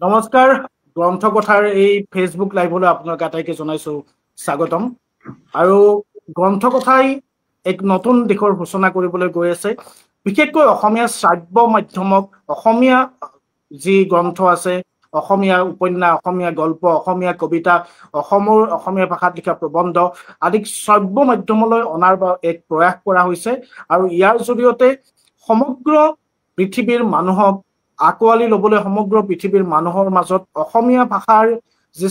নমস্কাৰ গ্ৰন্থকথাৰ এই ফেচবুক লাইভলৈ আপোনাক আটাইকে জনাইছো স্বাগতম আৰু গ্ৰন্থকথাই এক নতুন দিশৰ সূচনা কৰিবলৈ গৈ আছে বিশেষকৈ অসমীয়া শ্ৰাব্য মাধ্যমক অসমীয়া যি গ্ৰন্থ আছে অসমীয়া উপন্যাস অসমীয়া গল্প অসমীয়া কবিতা অসমীয়া ভাষাত লিখা প্ৰবন্ধ আদি শ্ৰাব্য মাধ্যমলৈ অনাৰ এক প্ৰয়াস কৰা হৈছে আৰু ইয়াৰ জৰিয়তে সমগ্ৰ পৃথিৱীৰ মানুহক আকোৱালি ল'বলৈ সমগ্ৰ পৃথিৱীৰ মানুহৰ মাজত অসমীয়া ভাষাৰ যি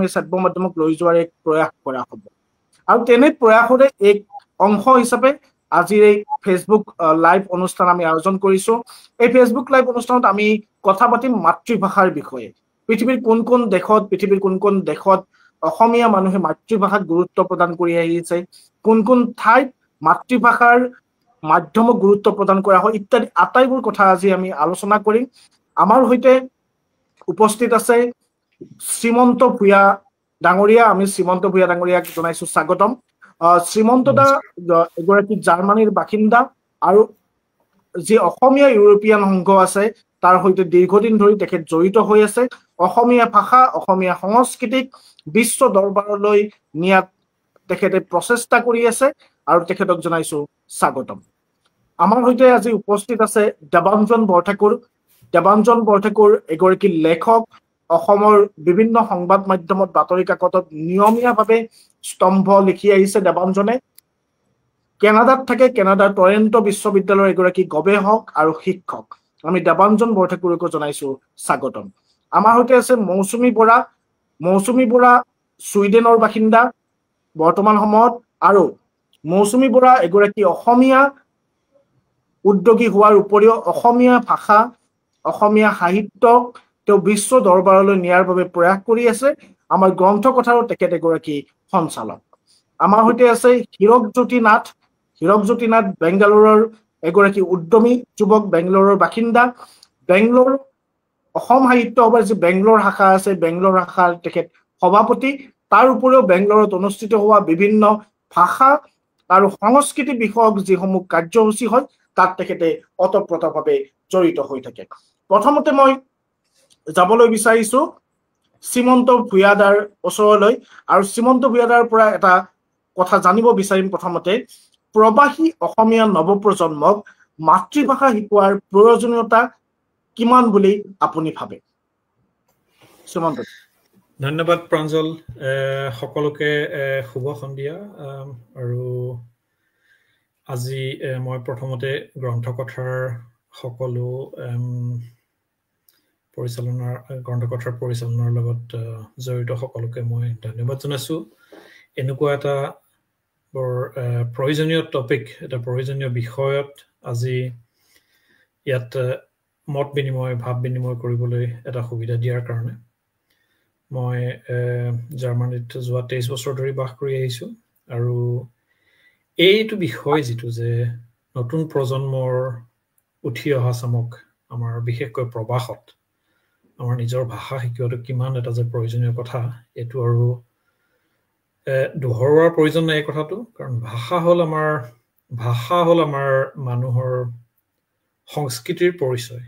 শ্ৰাব্য মাধ্যমক লৈ যোৱাৰ এক প্ৰয়াস কৰা হ'ব আৰু তেনে প্ৰয়াসৰে এক অংশ হিচাপে আজিৰ এই ফেচবুক লাইভ অনুষ্ঠান আমি আয়োজন কৰিছো এই ফেচবুক লাইভ অনুষ্ঠানত আমি কথা পাতিম মাতৃভাষাৰ বিষয়ে পৃথিৱীৰ কোন কোন দেশত অসমীয়া মানুহে মাতৃভাষাক গুৰুত্ব প্ৰদান কৰি আহিছে কোন ঠাইত মাতৃভাষাৰ মাধ্যমক গুৰুত্ব প্ৰদান কৰা হয় ইত্যাদি আটাইবোৰ কথা আজি আমি আলোচনা কৰিম আমাৰ হৈতে উপস্থিত আছে শ্ৰীমন্ত ভূঞা ডাঙৰীয়া আমি শ্ৰীমন্ত ভূঞা ডাঙৰীয়াক জনাইছো স্বাগতম শ্ৰীমন্ত দা এগৰাকী জাৰ্মানীৰ বাসিন্দা আৰু যি অসমীয়া ইউৰোপীয়ান সংঘ আছে তাৰ হৈতে দীৰ্ঘদিন ধৰি তেখেত জড়িত হৈ আছে অসমীয়া ভাষা অসমীয়া সংস্কৃতিক বিশ্ব দৰবাৰলৈ নিয়াত তেখেতে প্ৰচেষ্টা কৰি আছে আৰু তেখেতক জনাইছো স্বাগতম আমাৰ হৈতে আজি উপস্থিত আছে দেৱাঞ্জন বৰঠাকুৰ এগৰাকী লেখক অসমৰ বিভিন্ন সংবাদ মাধ্যমত বাতৰি কাকতত নিয়মীয়াভাৱে স্তম্ভ লিখি আহিছে দেৱাঞ্জনে কেনাডাত থাকে কেনাডাৰ টৰেণ্টো বিশ্ববিদ্যালয়ৰ এগৰাকী গৱেষক আৰু শিক্ষক আমি দেৱাঞ্জন বৰঠাকুৰকো জনাইছো স্বাগতম আমাৰ হৈতে আছে মৌচুমী বৰা ছুইডেনৰ বাসিন্দা বৰ্তমান সময়ত আৰু মৌচুমী বৰা এগৰাকী অসমীয়া উদ্যোগী হোৱাৰ উপৰিও অসমীয়া ভাষা অসমীয়া সাহিত্যক তেওঁ বিশ্ব দৰবাৰলৈ নিয়াৰ বাবে প্ৰয়াস কৰি আছে আমাৰ গ্ৰন্থকথাৰো তেখেত এগৰাকী সঞ্চালক আমাৰ হৈতে আছে হীৰকজ্যোতি নাথ বেংগালুৰুৰ এগৰাকী উদ্যমী যুৱক বেংগালুৰুৰ বাসিন্দা বেংগলোৰ অসম সাহিত্য সভাৰ যি বেংগলোৰ শাখা আছে বেংগলোৰ শাখাৰ তেখেত সভাপতি তাৰ উপৰিও বেংগলোৰত অনুষ্ঠিত হোৱা বিভিন্ন ভাষা আৰু সংস্কৃতি বিষয়ক যিসমূহ কাৰ্যসূচী হয় তাত তেখেতে অতঃপ্ৰতভাৱে জড়িত হৈ থাকে প্ৰথমতে মই যাবলৈ বিচাৰিছো শ্ৰীমন্ত ভূঞাদাৰ ওচৰলৈ আৰু শ্ৰীমন্ত ভূঞাদাৰ পৰা এটা কথা জানিব বিচাৰিম প্ৰথমতে প্ৰবাসী অসমীয়া নৱপ্ৰজন্মক মাতৃভাষা শিকোৱাৰ প্ৰয়োজনীয়তা কিমান বুলি আপুনি ভাবে শ্ৰীমন্ত ধন্যবাদ প্ৰাঞ্জল সকলোকে শুভ সন্ধিয়া আৰু আজি মই প্ৰথমতে গ্ৰন্থকথাৰ সকলো গ্ৰন্থকথাৰ পৰিচালনাৰ লগত জড়িত সকলোকে মই ধন্যবাদ জনাইছো এনেকুৱা এটা বৰ প্ৰয়োজনীয় টপিক এটা প্ৰয়োজনীয় বিষয়ত আজি ইয়াত ভাৱ বিনিময় কৰিবলৈ এটা সুবিধা দিয়াৰ কাৰণে মই জাৰ্মানীত যোৱা 23 বছৰ ধৰি বাস কৰি আহিছো আৰু এইটো বিষয় যিটো যে নতুন প্ৰজন্মৰ উঠি অহা চামক আমাৰ বিশেষকৈ প্ৰবাসত আমাৰ নিজৰ ভাষা শিকোৱাটো কিমান এটা যে প্ৰয়োজনীয় কথা এইটো আৰু দোহৰোৱাৰ প্ৰয়োজন নাই এই কথাটো কাৰণ ভাষা হ'ল আমাৰ মানুহৰ সংস্কৃতিৰ পৰিচয়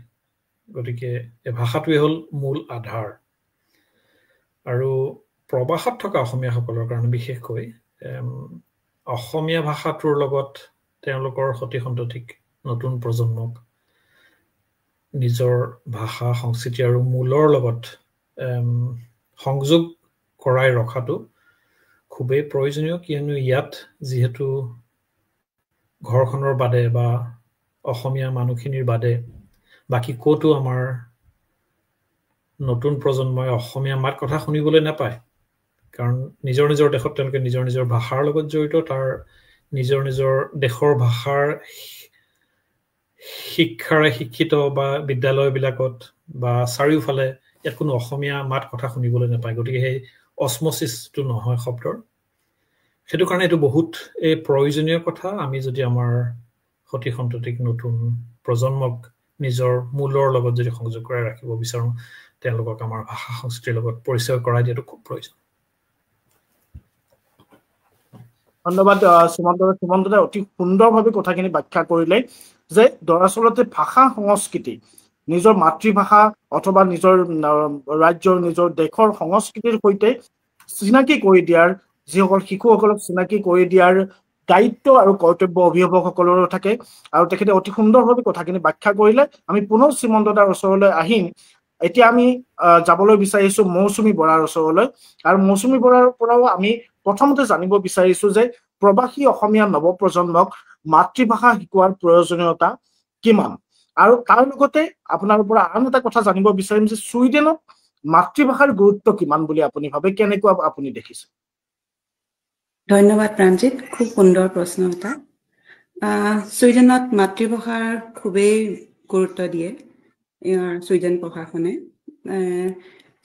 গতিকে এই ভাষাটোৱে হ'ল মূল আধাৰ আৰু প্ৰবাসত থকা অসমীয়াসকলৰ কাৰণে বিশেষকৈ অসমীয়া ভাষাটোৰ লগত তেওঁলোকৰ সতি সন্ততিক নতুন প্ৰজন্মক নিজৰ ভাষা সংস্কৃতি আৰু মূলৰ লগত সংযোগ কৰাই ৰখাটো খুবেই প্ৰয়োজনীয় কিয়নো ইয়াত যিহেতু ঘৰখনৰ বাদে বা অসমীয়া মানুহখিনিৰ বাদে বাকী ক'তো আমাৰ নতুন প্ৰজন্মই অসমীয়া মাত কথা শুনিবলৈ নাপায় কাৰণ নিজৰ দেশত তেওঁলোকে নিজৰ ভাষাৰ লগত জড়িত তাৰ নিজৰ দেশৰ ভাষাৰ শিক্ষাৰে শিক্ষিত বা বিদ্যালয়বিলাকত বা চাৰিওফালে ইয়াত কোনো অসমীয়া মাত কথা শুনিবলৈ নাপায় গতিকে সেই অসমোচিছটো নহয় শব্দৰ সেইটো কাৰণে এইটো বহুত প্ৰয়োজনীয় কথা আমি যদি আমাৰ সতি সন্ততিক নতুন প্ৰজন্মক নিজৰ মূলৰ লগত যদি সংযোগ কৰাই ৰাখিব বিচাৰো তেওঁলোকক আমাৰ ভাষা সংস্কৃতিৰ লগত পৰিচয় কৰাই দিয়াটো খুব প্ৰয়োজন ধন্যবাদ শ্ৰীমন্ত অতি সুন্দৰভাৱে কথাখিনি ব্যাখ্যা কৰিলে যে দৰাচলতে ভাষা সংস্কৃতি নিজৰ মাতৃভাষা অথবা নিজৰ ৰাজ্যৰ নিজৰ দেশৰ সংস্কৃতিৰ সৈতে চিনাকি কৰি দিয়াৰ যিসকল শিশুসকলক চিনাকি কৰি দিয়াৰ দায়িত্ব আৰু কৰ্তব্য অভিভাৱকসকলৰো থাকে আৰু তেখেতে অতি সুন্দৰভাৱে কথাখিনি ব্যাখ্যা কৰিলে আমি পুনৰ শ্ৰীমন্ত দাৰ ওচৰলৈ আহিম এতিয়া আমি যাবলৈ বিচাৰিছো মৌচুমী বৰাৰ ওচৰলৈ আৰু মৌচুমী বৰাৰ পৰাও আমি প্ৰথমতে জানিব বিচাৰিছো যে প্ৰবাসী অসমীয়া নৱপ্ৰজন্মক মাতৃভাষা শিকোৱাৰ প্ৰয়োজনীয়তা কিমান আৰু তাৰ লগতে আপোনাৰ পৰা আন এটা কথা জানিব বিচাৰিম যে ছুইডেনত মাতৃভাষাৰ গুৰুত্ব কিমান বুলি আপুনি ভাবে কেনেকুৱা আপুনি দেখিছে ধন্যবাদ প্ৰাঞ্জিত খুব সুন্দৰ প্ৰশ্ন এটা ছুইডেনত মাতৃভাষাৰ খুবেই গুৰুত্ব দিয়ে ইয়াৰ ছুইডেন প্ৰশাসনে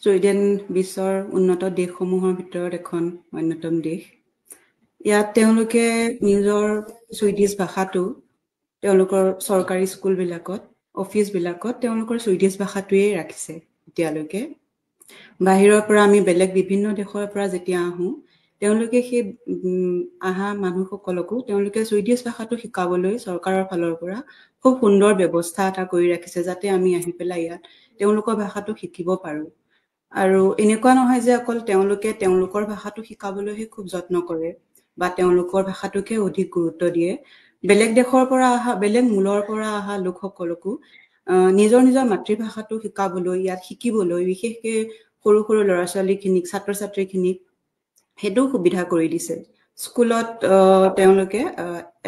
ছুইডেন বিশ্বৰ উন্নত দেশসমূহৰ ভিতৰত এখন অন্যতম দেশ ইয়াত তেওঁলোকে নিজৰ ছুইডিছ ভাষাটো তেওঁলোকৰ চৰকাৰী স্কুলবিলাকত অফিচবিলাকত তেওঁলোকৰ ছুইডিছ ভাষাটোৱেই ৰাখিছে এতিয়ালৈকে বাহিৰৰ পৰা আমি বেলেগ বিভিন্ন দেশৰ পৰা যেতিয়া আহোঁ তেওঁলোকে সেই আহা মানুহসকলকো তেওঁলোকে ছুইডিছ ভাষাটো শিকাবলৈ চৰকাৰৰ ফালৰ পৰা খুব সুন্দৰ ব্যৱস্থা এটা কৰি ৰাখিছে যাতে আমি আহি পেলাই ইয়াত তেওঁলোকৰ ভাষাটো শিকিব পাৰোঁ আৰু এনেকুৱা নহয় যে অকল তেওঁলোকে তেওঁলোকৰ ভাষাটো শিকাবলৈহে খুব যত্ন কৰে বা তেওঁলোকৰ ভাষাটোকে অধিক গুৰুত্ব দিয়ে বেলেগ দেশৰ পৰা অহা বেলেগ মূলৰ পৰা অহা লোকসকলকো নিজৰ নিজৰ মাতৃভাষাটো শিকাবলৈ ইয়াত শিকিবলৈ বিশেষকৈ সৰু সৰু ল'ৰা ছোৱালীখিনিক ছাত্ৰ ছাত্ৰীখিনিক সেইটো সুবিধা কৰি দিছে স্কুলত তেওঁলোকে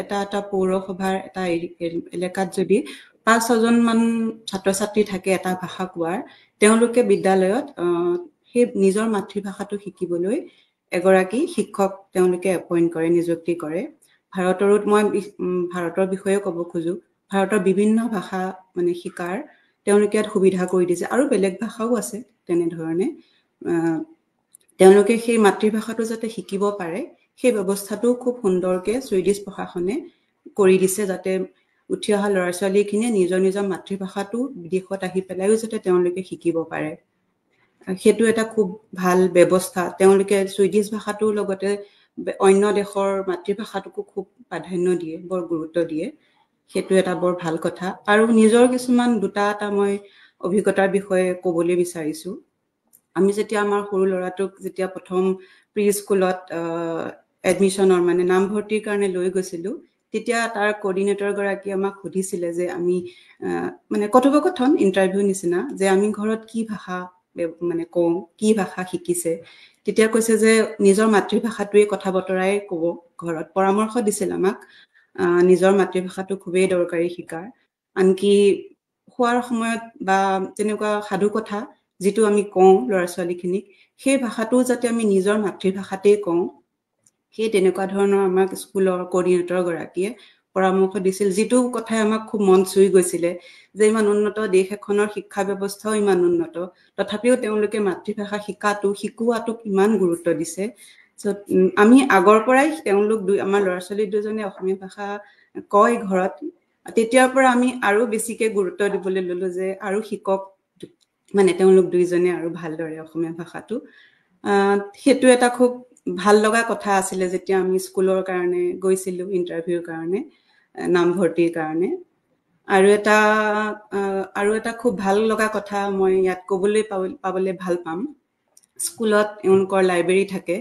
এটা পৌৰসভাৰ এটা এলেকাত যদি ৫-৬জন মান ছাত্ৰ ছাত্ৰী থাকে এটা ভাষা কোৱাৰ তেওঁলোকে বিদ্যালয়ত সেই নিজৰ মাতৃভাষাটো শিকিবলৈ এগৰাকী শিক্ষক তেওঁলোকে এপইণ্ট কৰে নিযুক্তি কৰে ভাৰতত মই ভাৰতৰ বিষয়ে ক'ব খোজো ভাৰতৰ বিভিন্ন ভাষা মানে শিকাৰ তেওঁলোকে ইয়াত সুবিধা কৰি দিছে আৰু বেলেগ ভাষাও আছে তেনেধৰণে তেওঁলোকে সেই মাতৃভাষাটো যাতে শিকিব পাৰে সেই ব্যৱস্থাটো খুব সুন্দৰকৈ ছুইডিছ প্ৰশাসনে কৰি দিছে যাতে উঠি অহা ল'ৰা ছোৱালীখিনিয়ে নিজৰ নিজৰ মাতৃভাষাটো বিদেশত আহি পেলাইও যাতে তেওঁলোকে শিকিব পাৰে সেইটো এটা খুব ভাল ব্যৱস্থা তেওঁলোকে ছুইডিছ ভাষাটোৰ লগতে অন্য দেশৰ মাতৃভাষাটোকো খুব প্ৰাধান্য দিয়ে বৰ গুৰুত্ব দিয়ে সেইটো এটা বৰ ভাল কথা আৰু নিজৰ কিছুমান দুটা এটা মই অভিজ্ঞতাৰ বিষয়ে ক'বলৈ বিচাৰিছোঁ আমি যেতিয়া আমাৰ সৰু ল'ৰাটোক যেতিয়া প্ৰথম প্ৰি স্কুলত এডমিশ্যনৰ মানে নামভৰ্তিৰ কাৰণে লৈ গৈছিলোঁ তেতিয়া তাৰ কোঅৰ্ডিনেটৰ গৰাকী আমাক সুধিছিলে যে আমি মানে কথোপকথন ইণ্টাৰভিউ নিচিনা যে আমি ঘৰত কি ভাষা মানে কওঁ কি ভাষা শিকিছে তেতিয়া কৈছে যে নিজৰ মাতৃভাষাটোৱে কথা বতৰাই ক'ব ঘৰত পৰামৰ্শ দিছিল আমাক নিজৰ মাতৃভাষাটো খুবেই দৰকাৰী শিকাৰ আনকি খোৱাৰ সময়ত বা তেনেকুৱা সাধু কথা যিটো আমি কওঁ ল'ৰা ছোৱালীখিনিক সেই ভাষাটোও যাতে আমি নিজৰ মাতৃভাষাতেই কওঁ সেই তেনেকুৱা ধৰণৰ আমাক স্কুলৰ কোঅৰ্ডিনেটৰ গৰাকীয়ে পৰামৰ্শ দিছিল যিটো কথাই আমাক খুব মন চুই গৈছিলে যে ইমান উন্নত দেশ এখনৰ শিক্ষা ব্যৱস্থাও ইমান উন্নত তথাপিও তেওঁলোকে মাতৃভাষা শিকোৱাটোক ইমান গুৰুত্ব দিছে আমি আগৰ পৰাই তেওঁলোক আমাৰ ল'ৰা ছোৱালী দুজনে অসমীয়া ভাষা কয় ঘৰত তেতিয়াৰ পৰা আমি আৰু বেছিকৈ গুৰুত্ব দিবলৈ ল'লোঁ যে আৰু শিকক মানে তেওঁলোক দুইজনে আৰু ভালদৰে অসমীয়া ভাষাটো সেইটো এটা খুব ভাল লগা কথা আছিলে যেতিয়া আমি স্কুলৰ কাৰণে গৈছিলোঁ ইণ্টাৰভিউৰ কাৰণে নামভৰ্তিৰ কাৰণে আৰু এটা খুব ভাল লগা কথা মই ইয়াত ক'বলৈ পাবলৈ ভাল পাম স্কুলত এওঁলোকৰ লাইব্ৰেৰী থাকে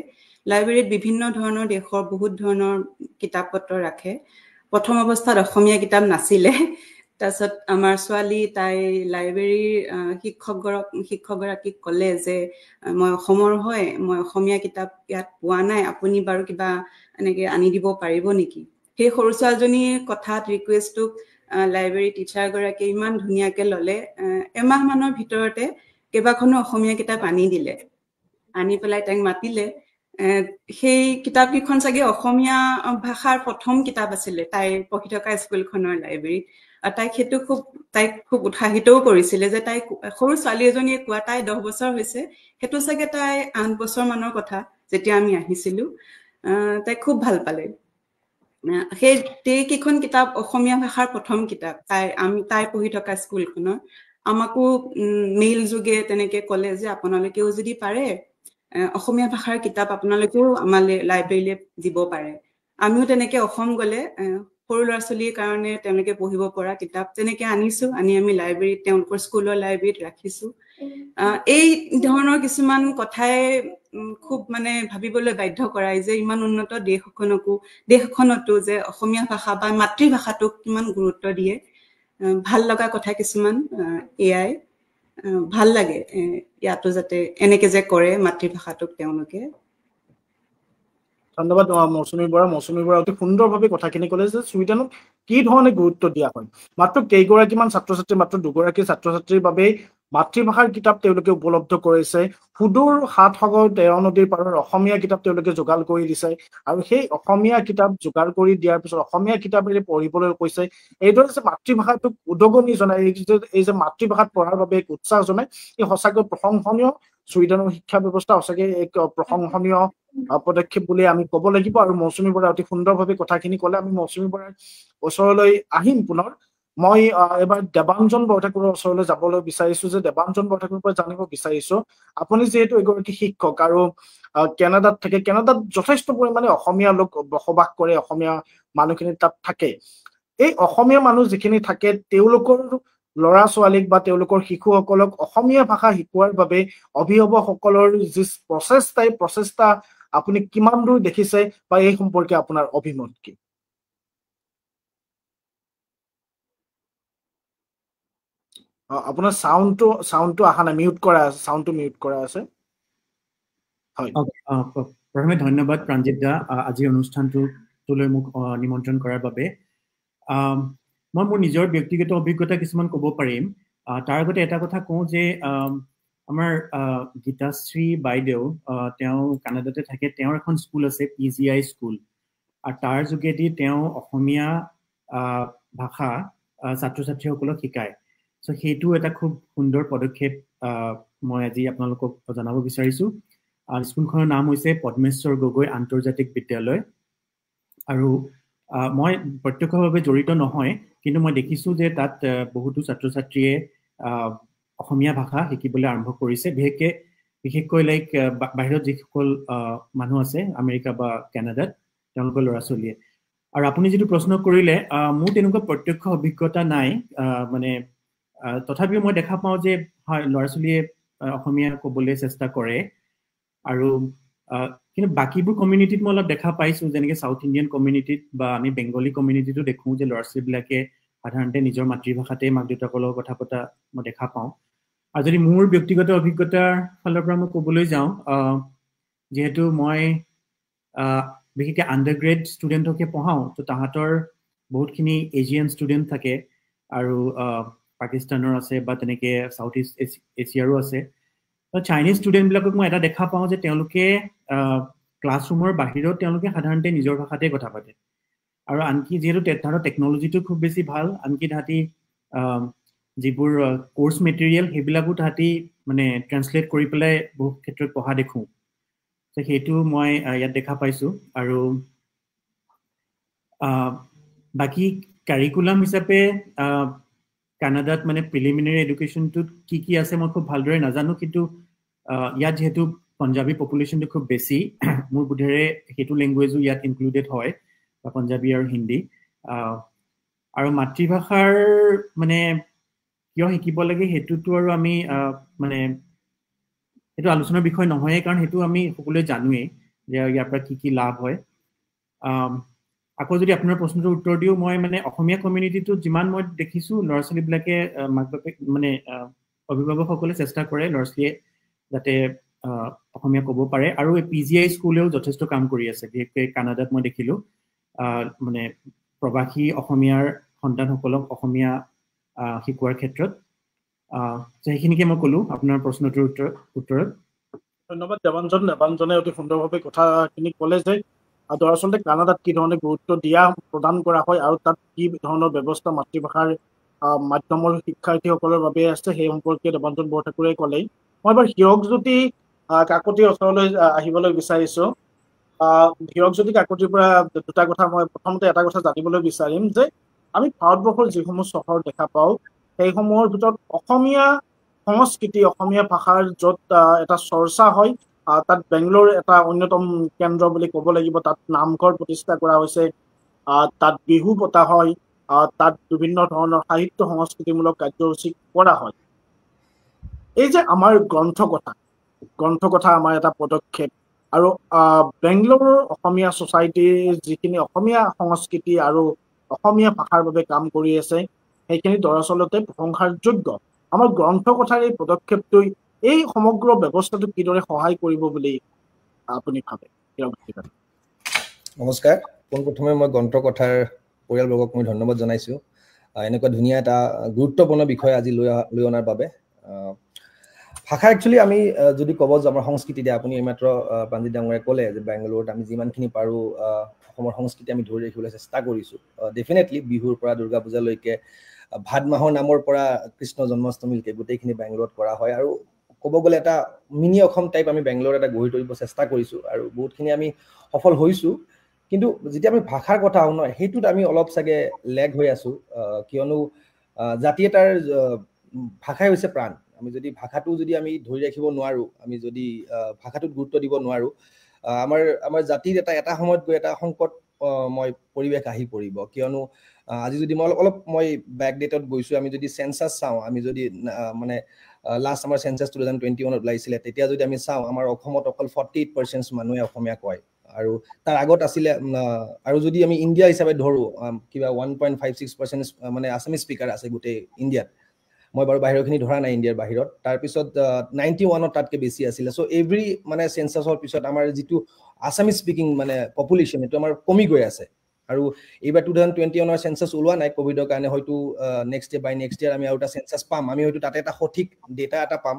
লাইব্ৰেৰীত বিভিন্ন ধৰণৰ দেশৰ বহুত ধৰণৰ কিতাপ পত্ৰ ৰাখে প্ৰথম অৱস্থাত অসমীয়া কিতাপ নাছিলে তাৰপিছত আমাৰ ছোৱালী তাই লাইব্ৰেৰীৰ শিক্ষকগৰাকীক ক'লে যে মই অসমৰ হয় মই অসমীয়া কিতাপ ইয়াত পোৱা নাই আপুনি বাৰু কিবা এনেকৈ আনি দিব পাৰিব নেকি সেই সৰু ছোৱালীজনীৰ কথাত ৰিকুৱেষ্টটোক লাইব্ৰেৰী টিচাৰগৰাকীয়ে ইমান ধুনীয়াকৈ ল'লে এমাহমানৰ ভিতৰতে কেইবাখনো অসমীয়া কিতাপ আনি দিলে আনি পেলাই তাইক মাতিলে সেই কিতাপকেইখন চাগে অসমীয়া ভাষাৰ প্ৰথম কিতাপ আছিলে তাই পঢ়ি থকা স্কুলখনৰ লাইব্ৰেৰীত আৰু তাইক খুব উৎসাহিতও কৰিছিলে যে তাই সৰু ছোৱালী এজনীয়ে কোৱা তাই 10 বছৰ হৈছে সেইটো চাগে তাই 8 বছৰ মানৰ কথা যেতিয়া আমি আহিছিলোঁ তাই খুব ভাল পালে সেই কেইখন কিতাপ অসমীয়া ভাষাৰ প্ৰথম কিতাপ তাই পঢ়ি থকা স্কুলখনৰ আমাকো মেইল যোগে তেনেকৈ ক'লে যে আপোনালোকেও যদি পাৰে অসমীয়া ভাষাৰ কিতাপ আপোনালোকেও আমাৰ লাইব্ৰেৰীলৈ দিব পাৰে আমিও তেনেকৈ অসম গ'লে সৰু ল'ৰা ছোৱালীৰ কাৰণে তেওঁলোকে পঢ়িব পৰা কিতাপ তেনেকে আনিছো, আনি আমি লাইব্ৰেৰীত তেওঁলোকৰ স্কুলৰ লাইব্ৰেৰীত ৰাখিছো। এই ধৰণৰ কিছুমান কথাই খুব মানে ভাবিবলৈ বাধ্য কৰায় যে ইমান উন্নত দেশখনতো যে অসমীয়া ভাষা বা মাতৃভাষাটোক কিমান গুৰুত্ব দিয়ে। ভাল লগা কথা কিছুমান এয়াই ভাল লাগে ইয়াতো যাতে এনেকে যে কৰে মাতৃভাষাটোক তেওঁলোকে। ধন্যবাদ মৌচুমী বৰা। মৌচুমী বৰা অতি সুন্দৰভাৱে কথাখিনি ক'লে যে ছুইডেনত কি ধৰণে গুৰুত্ব দিয়া হয়। মাত্ৰ কেইগৰাকীমান ছাত্ৰ ছাত্ৰী, মাত্ৰ দুগৰাকী ছাত্ৰ ছাত্ৰীৰ বাবেই মাতৃভাষাৰ কিতাপ তেওঁলোকে উপলব্ধ কৰিছে। সুদূৰ ৭ সাগৰ ১৩ নদীৰ পাৰৰ অসমীয়া কিতাপ তেওঁলোকে যোগান কৰি দিছে, আৰু সেই অসমীয়া কিতাপ যোগান কৰি দিয়াৰ পিছত অসমীয়া কিতাপেৰে পঢ়িবলৈ কৈছে। এইদৰে যে মাতৃভাষাটোক উদগনি জনাই, এই যে মাতৃভাষাত পঢ়াৰ বাবে এক উৎসাহ জনায়, এই সঁচাকৈ প্ৰশংসনীয়। ছুইডেনৰ শিক্ষা ব্যৱস্থা সঁচাকৈ এক প্ৰশংসনীয় পদক্ষেপ বুলি আমি ক'ব লাগিব। আৰু মৌচুমী বৰাই অতি সুন্দৰভাৱে কথাখিনি ক'লে। আমি মৌচুমী বৰাৰ ওচৰলৈ আহিম পুনৰ। মই এবাৰ দেৱাঞ্জন বৰঠাকুৰৰ ওচৰলৈ যাবলৈ বিচাৰিছো, যে দেৱাঞ্জন বৰঠাকুৰৰ পৰা জানিব বিচাৰিছো, আপুনি যিহেতু এগৰাকী শিক্ষক আৰু কেনাডাত থাকে, কেনাডাত যথেষ্ট পৰিমাণে অসমীয়া লোক বসবাস কৰে, অসমীয়া মানুহখিনি তাত থাকে। এই অসমীয়া মানুহ যিখিনি থাকে তেওঁলোকৰ ল'ৰা ছোৱালীক বা তেওঁলোকৰ শিশুসকলক অসমীয়া ভাষা শিকোৱাৰ বাবে অভিভাৱকসকলৰ যি প্ৰচেষ্টা আপুনি কিমান দূৰ দেখিছে বা এই সম্পৰ্কে আপোনাৰ অভিমত কি? আপোনাৰ সাউন্ডটো অহা নাই, মিউট কৰা আছে, সাউন্ডটো মিউট কৰা আছে। হয়, প্ৰথমে ধন্যবাদ প্ৰাঞ্জিত দা আজিৰ অনুষ্ঠানটোলৈ মোক নিমন্ত্ৰণ কৰাৰ বাবে। মই মোৰ নিজৰ ব্যক্তিগত অভিজ্ঞতা কিছুমান ক'ব পাৰিম। তাৰ আগতে এটা কথা কওঁ যে আমাৰ গীতাশ্ৰী বাইদেউ, তেওঁ কানাডাতে থাকে, তেওঁৰ এখন স্কুল আছে PGI স্কুল, আৰু তাৰ যোগেদি তেওঁ অসমীয়া ভাষা ছাত্ৰ ছাত্ৰীসকলক শিকায়। চ' সেইটো এটা খুব সুন্দৰ পদক্ষেপ মই আজি আপোনালোকক জনাব বিচাৰিছো। স্কুলখনৰ নাম হৈছে পদ্মেশ্বৰ গগৈ আন্তৰ্জাতিক বিদ্যালয়। আৰু মই প্ৰত্যক্ষভাৱে জড়িত নহয়, কিন্তু মই দেখিছো যে তাত বহুতো ছাত্ৰ ছাত্ৰীয়ে অসমীয়া ভাষা শিকিবলৈ আৰম্ভ কৰিছে, বিশেষকৈ বাহিৰত যিসকল মানুহ আছে আমেৰিকা বা কানাডাত, তেওঁলোকৰ ল'ৰা ছোৱালীয়ে। আৰু আপুনি যিটো প্ৰশ্ন কৰিলে, মোৰ তেনেকুৱা প্ৰত্যক্ষ অভিজ্ঞতা নাই, মানে তথাপিও মই দেখা পাওঁ যে হয়, ল'ৰা ছোৱালীয়ে অসমীয়া ক'বলৈ চেষ্টা কৰে। আৰু কিন্তু বাকীবোৰ কমিউনিটিত মই অলপ দেখা পাইছো, যেনেকে সাউথ ইণ্ডিয়ান কমিউনিটিত বা আমি বেংগলী কমিউনিটিতো দেখো যে ল'ৰা ছোৱালীবিলাকে সাধাৰণতে নিজৰ মাতৃভাষাতে মাক দেউতাকৰ লগত কথা পতা মই দেখা পাওঁ। আৰু যদি মোৰ ব্যক্তিগত অভিজ্ঞতাৰ ফালৰ পৰা মই ক'বলৈ যাওঁ, যিহেতু মই বিশেষকৈ আণ্ডাৰগ্ৰেড ষ্টুডেণ্টকে পঢ়াওঁ, তো তাহাঁতৰ বহুতখিনি এছিয়ান ষ্টুডেণ্ট থাকে, আৰু পাকিস্তানৰ আছে বা তেনেকৈ সাউথ ইষ্ট এছিয়াৰো আছে। চাইনিজ ষ্টুডেণ্টবিলাকক মই এটা দেখা পাওঁ যে তেওঁলোকে ক্লাছৰুমৰ বাহিৰত তেওঁলোকে সাধাৰণতে নিজৰ ভাষাতে কথা পাতে। আৰু আনকি যিহেতু তাহাঁতৰ টেকন'লজিটো খুব বেছি ভাল, আনকি তাহাঁতি যিবোৰ কোৰ্চ মেটেৰিয়েল সেইবিলাকো তাহাঁতি মানে ট্ৰান্সলেট কৰি পেলাই বহু ক্ষেত্ৰত পঢ়া দেখোঁ। সেইটো মই ইয়াত দেখা পাইছোঁ। আৰু বাকী কাৰিকুলাম হিচাপে কানাডাত মানে প্ৰিলিমিনাৰী এডুকেশ্যনটোত কি আছে মই খুব ভালদৰে নাজানো, কিন্তু ইয়াত যিহেতু পঞ্জাবী পপুলেশ্যনটো খুব বেছি, মোৰ বোধেৰে সেইটো লেংগুৱেজো ইয়াত ইনক্লুডেড হয়, বা পঞ্জাবী আৰু হিন্দী। আৰু মাতৃভাষাৰ মানে কিয় শিকিব লাগে সেইটোতো আৰু আমি মানে সেইটো আলোচনাৰ বিষয় নহয়েই, কাৰণ সেইটো আমি সকলোৱে জানোৱেই যে ইয়াৰ পৰা কি লাভ হয়। আকৌ যদি আপোনাৰ প্ৰশ্নটোৰ উত্তৰ দিওঁ, মই মানে অসমীয়া কমিউনিটিটোত যিমান মই দেখিছোঁ, ল'ৰা ছোৱালীবিলাকে মাক বাপেক মানে অভিভাৱকসকলে চেষ্টা কৰে ল'ৰা ছোৱালীয়ে যাতে অসমীয়া ক'ব পাৰে। আৰু PGI স্কুলেও যথেষ্ট কাম কৰি আছে, বিশেষকৈ কানাডাত মই দেখিলোঁ মানে প্ৰবাসী অসমীয়াৰ সন্তানসকলক অসমীয়া শিকোৱাৰ ক্ষেত্ৰত। সেইখিনিকে মই ক'লো আপোনাৰ প্ৰশ্নটোৰ উত্তৰত। ধন্যবাদ দেৱাঞ্জনে অতি সুন্দৰভাৱে কথাখিনি ক'লে যে দৰাচলতে কানাডাত কি ধৰণে গুৰুত্ব প্ৰদান কৰা হয় আৰু তাত কি ধৰণৰ ব্যৱস্থা মাতৃভাষাৰ মাধ্যমৰ শিক্ষাৰ্থীসকলৰ বাবে আছে, সেই সম্পৰ্কে দেৱাঞ্জন বৰঠাকুৰে ক'লেই। মই এবাৰ হীৰকজ্যোতি কাকতিৰ ওচৰলৈ আহিবলৈ বিচাৰিছো। হীৰকজ্যোতি কাকতিৰ পৰা দুটা কথা, মই প্ৰথমতে এটা কথা জানিবলৈ বিচাৰিম যে আমি ভাৰতবৰ্ষৰ যিসমূহ চহৰ দেখা পাওঁ, সেইসমূহৰ ভিতৰত অসমীয়া সংস্কৃতি, অসমীয়া ভাষাৰ য'ত এটা চৰ্চা হয়, তাত বেংগলোৰ এটা অন্যতম কেন্দ্ৰ বুলি ক'ব লাগিব। তাত নামঘৰ প্ৰতিষ্ঠা কৰা হৈছে, তাত বিহু পতা হয়, তাত বিভিন্ন ধৰণৰ সাহিত্য সংস্কৃতিমূলক কাৰ্যসূচী কৰা হয়। এই যে আমাৰ গ্ৰন্থকথা আমাৰ এটা পদক্ষেপ, আৰু বেংগলোৰ অসমীয়া ছ'চাইটিৰ যিখিনি অসমীয়া সংস্কৃতি আৰু অসমীয়া ভাষাৰ বাবে কাম কৰি আছে সেইখিনি দৰাচলতে প্ৰশংসাৰ যোগ্য। আমাৰ গ্ৰন্থকথাৰ এই পদক্ষেপটোই এই সমগ্ৰ ব্যৱস্থাটোক কিদৰে সহায় কৰিব বুলি আপুনি ভাবে? নমস্কাৰ। পোনপ্ৰথমে মই গ্ৰন্থকথাৰ পৰিয়ালবৰ্গক মই ধন্যবাদ জনাইছোঁ এনেকুৱা ধুনীয়া এটা গুৰুত্বপূৰ্ণ বিষয় আজি লৈ অনাৰ বাবে। ভাষা একচুৱেলি আমি যদি ক'ব যে আমাৰ সংস্কৃতি দিয়ে, আপুনি এইমাত্ৰ প্ৰাঞ্জিত ডাঙৰীয়াই ক'লে যে বেংগলোৰত আমি যিমানখিনি পাৰোঁ অসমৰ সংস্কৃতি আমি ধৰি ৰাখিবলৈ চেষ্টা কৰিছোঁ। ডেফিনেটলি বিহুৰ পৰা দুৰ্গা পূজালৈকে, ভাদ মাহৰ নামৰ পৰা কৃষ্ণ জন্মাষ্টমীলৈকে গোটেইখিনি বেংগলোৰত কৰা হয়। আৰু ক'ব গ'লে এটা মিনি অসম টাইপ আমি বেংগলোৰত এটা গঢ়ি তুলিব চেষ্টা কৰিছোঁ আৰু বহুতখিনি আমি সফল হৈছোঁ। কিন্তু যেতিয়া আমি ভাষাৰ কথা আহোঁ নহয়, সেইটোত আমি অলপ চাগে লেগ হৈ আছোঁ, কিয়নো জাতি এটাৰ ভাষাই হৈছে প্ৰাণ। আমি যদি ভাষাটো যদি আমি ধৰি ৰাখিব নোৱাৰোঁ, আমি যদি ভাষাটোত গুৰুত্ব দিব নোৱাৰোঁ, আমাৰ জাতিৰ এটা সময়ত গৈ এটা সংকটময় পৰিৱেশ আহি পৰিব। কিয়নো আজি যদি মই বেক ডেটত গৈছোঁ, আমি যদি চেঞ্চাছ চাওঁ, আমি যদি মানে লাষ্ট আমাৰ চেঞ্চাছ 2021 ওলাইছিলে, তেতিয়া যদি আমি চাওঁ আমাৰ অসমত অকল 48% মানুহে অসমীয়া কয়। আৰু তাৰ আগত আছিলে, আৰু যদি আমি ইণ্ডিয়া হিচাপে ধৰোঁ, কিবা 1.56% মানে আছামিজ স্পীকাৰ আছে গোটেই ইণ্ডিয়াত। মই বাৰু বাহিৰৰখিনি ধৰা নাই ইণ্ডিয়াৰ বাহিৰত। তাৰপিছত 91ত তাতকৈ বেছি আছিলে। চ' এভৰি মানে চেঞ্চাছৰ পিছত আমাৰ যিটো আছামিজ স্পীকিং মানে পপুলেশ্যন, সেইটো আমাৰ কমি গৈ আছে। আৰু এইবাৰ 2021 চেঞ্চাছ ওলোৱা নাই ক'ভিডৰ কাৰণে, হয়তো নেক্সট ইয়াৰ আমি আৰু এটা চেঞ্চাছ পাম, আমি হয়তো তাতে এটা সঠিক ডেটা এটা পাম।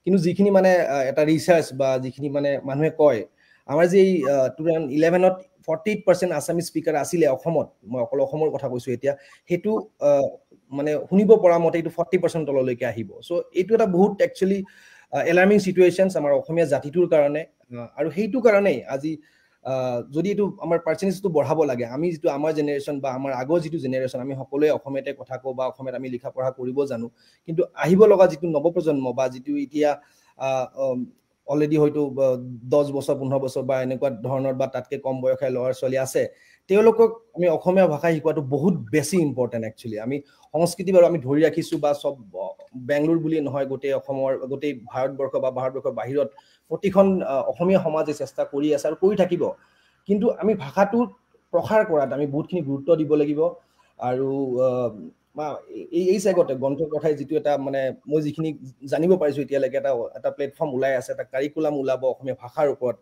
কিন্তু যিখিনি মানে এটা ৰিচাৰ্চ বা যিখিনি মানে মানুহে কয়, আমাৰ যে 2011ত 48% আছামিজ স্পীকাৰ আছিলে অসমত, মই অকল অসমৰ কথা কৈছোঁ এতিয়া, সেইটো মানে শুনিব পৰা মতে এইটো 40% তললৈকে আহিব। চ' এইটো এটা বহুত একচুৱেলি এলাৰ্মিং চিটুৱেশ্যনছ আমাৰ অসমীয়া জাতিটোৰ কাৰণে। আৰু সেইটো কাৰণেই আজি যদি এইটো আমাৰ পাৰ্চেণ্টেজটো বঢ়াব লাগে, আমি যিটো আমাৰ জেনেৰেশ্যন বা আমাৰ আগৰ যিটো জেনেৰেশ্যন, আমি সকলোৱে অসমীয়াতে কথা কওঁ বা অসমীয়াত আমি লিখা পঢ়া কৰিব জানো। কিন্তু আহিব লগা যিটো নৱপ্ৰজন্ম বা যিটো এতিয়া অলৰেডি হয়তো 10 বছৰ 15 বছৰ বা এনেকুৱা ধৰণৰ বা তাতকৈ কম বয়সীয়া ল'ৰা ছোৱালী আছে, তেওঁলোকক আমি অসমীয়া ভাষা শিকোৱাটো বহুত বেছি ইম্পৰ্টেণ্ট। একচুৱেলি আমি সংস্কৃতি বাৰু আমি ধৰি ৰাখিছোঁ, বা চব বেংগলোৰ বুলি নহয়, গোটেই অসমৰ গোটেই ভাৰতবৰ্ষ বা ভাৰতবৰ্ষৰ বাহিৰত প্ৰতিখন অসমীয়া সমাজে চেষ্টা কৰি আছে আৰু কৰি থাকিব। কিন্তু আমি ভাষাটো প্ৰসাৰ কৰাত আমি বহুতখিনি গুৰুত্ব দিব লাগিব। আৰু এই চেগতে গ্ৰন্থকথাই যিটো এটা মানে মই যিখিনি জানিব পাৰিছোঁ এতিয়ালৈকে, এটা প্লেটফৰ্ম ওলাই আছে, এটা কাৰিকুলাম ওলাব অসমীয়া ভাষাৰ ওপৰত,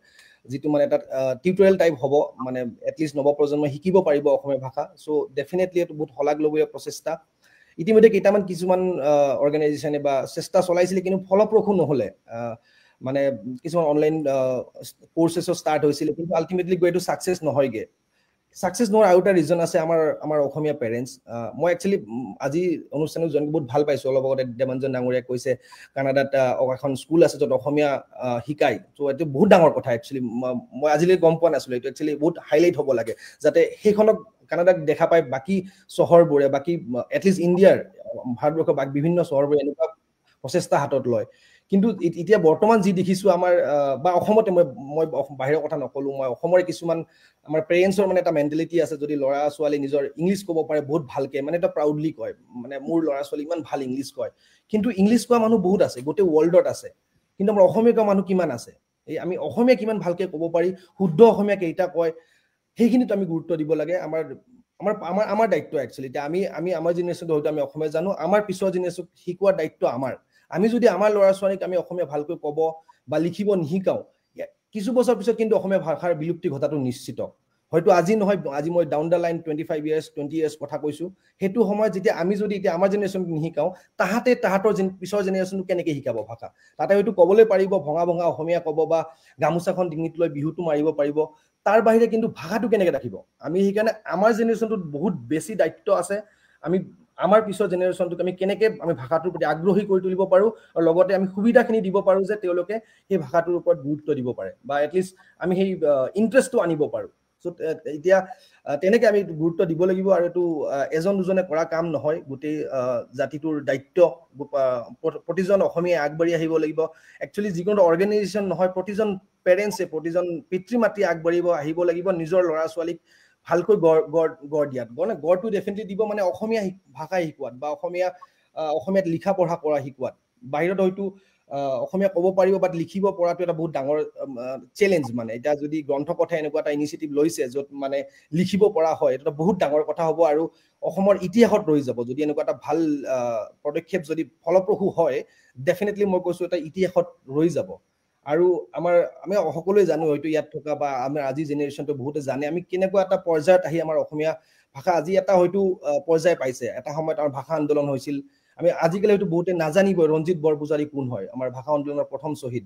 যিটো মানে এটা টিউটৰিয়েল টাইপ হ'ব, মানে এটলিষ্ট নৱপ্ৰজন্মই শিকিব পাৰিব অসমীয়া ভাষা। চ' ডেফিনেটলি এইটো বহুত শলাগলবীয়া প্ৰচেষ্টা। ইতিমধ্যে কিছুমান অৰ্গেনাইজেশ্যনে বা চেষ্টা চলাইছিলে, কিন্তু ফলপ্ৰসূ নহ'লে। মানে কিছুমান অনলাইন কৰ্চেছো ষ্টাৰ্ট হৈছিলে, কিন্তু আল্টিমেটলি গৈ এইটো ছাকচেছ নহয়গৈ। ছাকচেছ নোহোৱাৰ আৰু এটা ৰিজন আছে আমাৰ অসমীয়া পেৰেণ্টছ। মই একচুৱেলি আজি অনুষ্ঠানত জইন বহুত ভাল পাইছোঁ। অলপ আগতে দেৱাঞ্জন ডাঙৰীয়াই কৈছে কানাডাত এখন স্কুল আছে য'ত অসমীয়া শিকায়। চ' এইটো বহুত ডাঙৰ কথা একচুৱেলি, মই আজিলৈকে গম পোৱা নাছিলোঁ। এইটো একচুৱেলি বহুত হাইলাইট হ'ব লাগে, যাতে সেইখনক কানাডাক দেখা পায় বাকী চহৰবোৰে, বাকী এটলিষ্ট ইণ্ডিয়াৰ ভাৰতবৰ্ষৰ বিভিন্ন চহৰবোৰে এনেকুৱা প্ৰচেষ্টা হাতত লয়। কিন্তু এতিয়া বৰ্তমান যি দেখিছোঁ আমাৰ বা অসমতে, মই বাহিৰৰ কথা নক'লোঁ, মই অসমৰে কিছুমান আমাৰ পেৰেণ্টছৰ মানে এটা মেণ্টেলিটি আছে, যদি ল'ৰা ছোৱালী নিজৰ ইংলিছ ক'ব পাৰে বহুত ভালকে, মানে এটা প্ৰাউডলি কয়, মানে মোৰ ল'ৰা ছোৱালী ইমান ভাল ইংলিছ কয়। কিন্তু ইংলিছ কোৱা মানুহ বহুত আছে, গোটেই ৱৰ্ল্ডত আছে, কিন্তু আমাৰ অসমীয়া কোৱা মানুহ কিমান আছে? এই আমি অসমীয়া কিমান ভালকে ক'ব পাৰি, শুদ্ধ অসমীয়া কেইটা কয়, সেইখিনিত আমি গুৰুত্ব দিব লাগে। আমাৰ দায়িত্ব একচুৱেলি। এতিয়া আমি আমাৰ জেনেৰেশ্যনটো হয়তো আমি অসমীয়া জানো, আমাৰ পিছৰ জেনেৰেশ্যনক শিকোৱাৰ দায়িত্ব আমাৰ। আমি যদি আমাৰ ল'ৰা ছোৱালীক আমি অসমীয়া ভালকৈ ক'ব বা লিখিব নিশিকাওঁ, কিছু বছৰ পিছত কিন্তু অসমীয়া ভাষাৰ বিলুপ্তি ঘটাটো নিশ্চিত। হয়তো আজি নহয়, আজি মই down the line 25 years 20 years কথা কৈছোঁ। সেইটো সময়ত যেতিয়া আমি যদি এতিয়া আমাৰ জেনেৰেশ্যনক নিশিকাওঁ, তাহাঁতৰ পিছৰ জেনেৰেশ্যনটো কেনেকৈ শিকাব ভাষা? তাতে হয়তো ক'বলৈ পাৰিব, ভঙা অসমীয়া ক'ব বা গামোচাখন ডিঙিত লৈ বিহুটো মাৰিব পাৰিব, তাৰ বাহিৰে কিন্তু ভাষাটো কেনেকৈ ৰাখিব? আমি সেইকাৰণে আমাৰ জেনেৰেশ্যনটোত বহুত বেছি দায়িত্ব আছে। আমি আমাৰ পিছৰ জেনেৰেশ্যনটোক আমি কেনেকৈ আমি ভাষাটোৰ প্ৰতি আগ্ৰহী কৰি তুলিব পাৰোঁ, আৰু লগতে আমি সুবিধাখিনি দিব পাৰোঁ যে তেওঁলোকে সেই ভাষাটোৰ ওপৰত গুৰুত্ব দিব পাৰে, বা এটলিষ্ট আমি সেই ইণ্টাৰেষ্টটো আনিব পাৰোঁ। চ' এতিয়া তেনেকৈ আমি গুৰুত্ব দিব লাগিব। আৰু এইটো এজন দুজনে কৰা কাম নহয়, গোটেই জাতিটোৰ দায়িত্ব। প্ৰতিজন অসমীয়াই আগবাঢ়ি আহিব লাগিব। একচুৱেলি যিকোনো অৰ্গেনাইজেশ্যন নহয়, প্ৰতিজন পেৰেণ্টছে, প্ৰতিজন পিতৃ মাতৃ আগবাঢ়িব আহিব লাগিব, নিজৰ ল'ৰা ছোৱালীক ভালকৈ গড় দিয়াত মানে গড়টো ডেফিনেটলি দিব মানে অসমীয়া ভাষা শিকোৱাত বা অসমীয়াত লিখা পঢ়া কৰা শিকোৱাত বাহিৰত হয়তো অসমীয়া ক'ব পাৰিব বাট লিখিব পৰাটো এটা বহুত ডাঙৰ চেলেঞ্জ মানে এতিয়া যদি গ্ৰন্থকথা এনেকুৱা এটা ইনিচিয়েটিভ লৈছে য'ত মানে লিখিব পৰা হয় এটা বহুত ডাঙৰ কথা হ'ব আৰু অসমৰ ইতিহাসত ৰৈ যাব যদি এনেকুৱা এটা ভাল পদক্ষেপ যদি ফলপ্ৰসূ হয় ডেফিনেটলি মই কৈছোঁ এটা ইতিহাসত ৰৈ যাব আৰু আমি সকলোৱে জানো হয়তো ইয়াত থকা বা আমাৰ আজি জেনেৰেশ্যনটো বহুতে জানে আমি কেনেকুৱা এটা পৰ্যায়ত আহি আমাৰ অসমীয়া ভাষা আজি এটা হয়তো পৰ্যায় পাইছে এটা সময়ত আমাৰ ভাষা আন্দোলন হৈছিল আমি আজিকালি হয়তো বহুতে নাজানিবই ৰঞ্জিত বৰপূজাৰী কোন হয় আমাৰ ভাষা আন্দোলনৰ প্ৰথম শ্বহীদ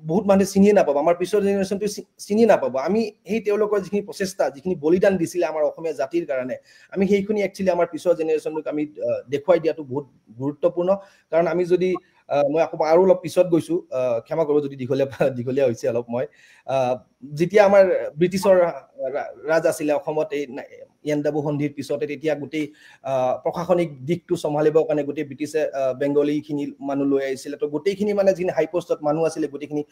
বহুত মানুহে চিনিয়ে নাপাব আমাৰ পিছৰ জেনেৰেশ্যনটো চিনি নাপাব আমি সেই তেওঁলোকৰ যিখিনি প্ৰচেষ্টা যিখিনি বলিদান দিছিলে আমাৰ অসমীয়া জাতিৰ কাৰণে আমি সেইখিনি একচুৱেলি আমাৰ পিছৰ জেনেৰেশ্যনক আমি দেখুৱাই দিয়াটো বহুত গুৰুত্বপূৰ্ণ কাৰণ আমি যদি মই আৰু অলপ পিছত গৈছো ক্ষমা কৰিব যদি দীঘলীয়া হৈছে অলপ মই যেতিয়া আমাৰ ব্ৰিটিছৰ ৰাজ আছিলে অসমত এই ইয়াণ্ডাবু সন্ধিৰ পিছতে তেতিয়া গোটেই প্ৰশাসনিক দিশটো চম্ভালিবৰ কাৰণে গোটেই ব্ৰিটিছে বেংগলীখিনি মানুহ লৈ আহিছিলে তো গোটেইখিনি মানে যিখিনি হাই পোষ্টত মানুহ আছিলে গোটেইখিনি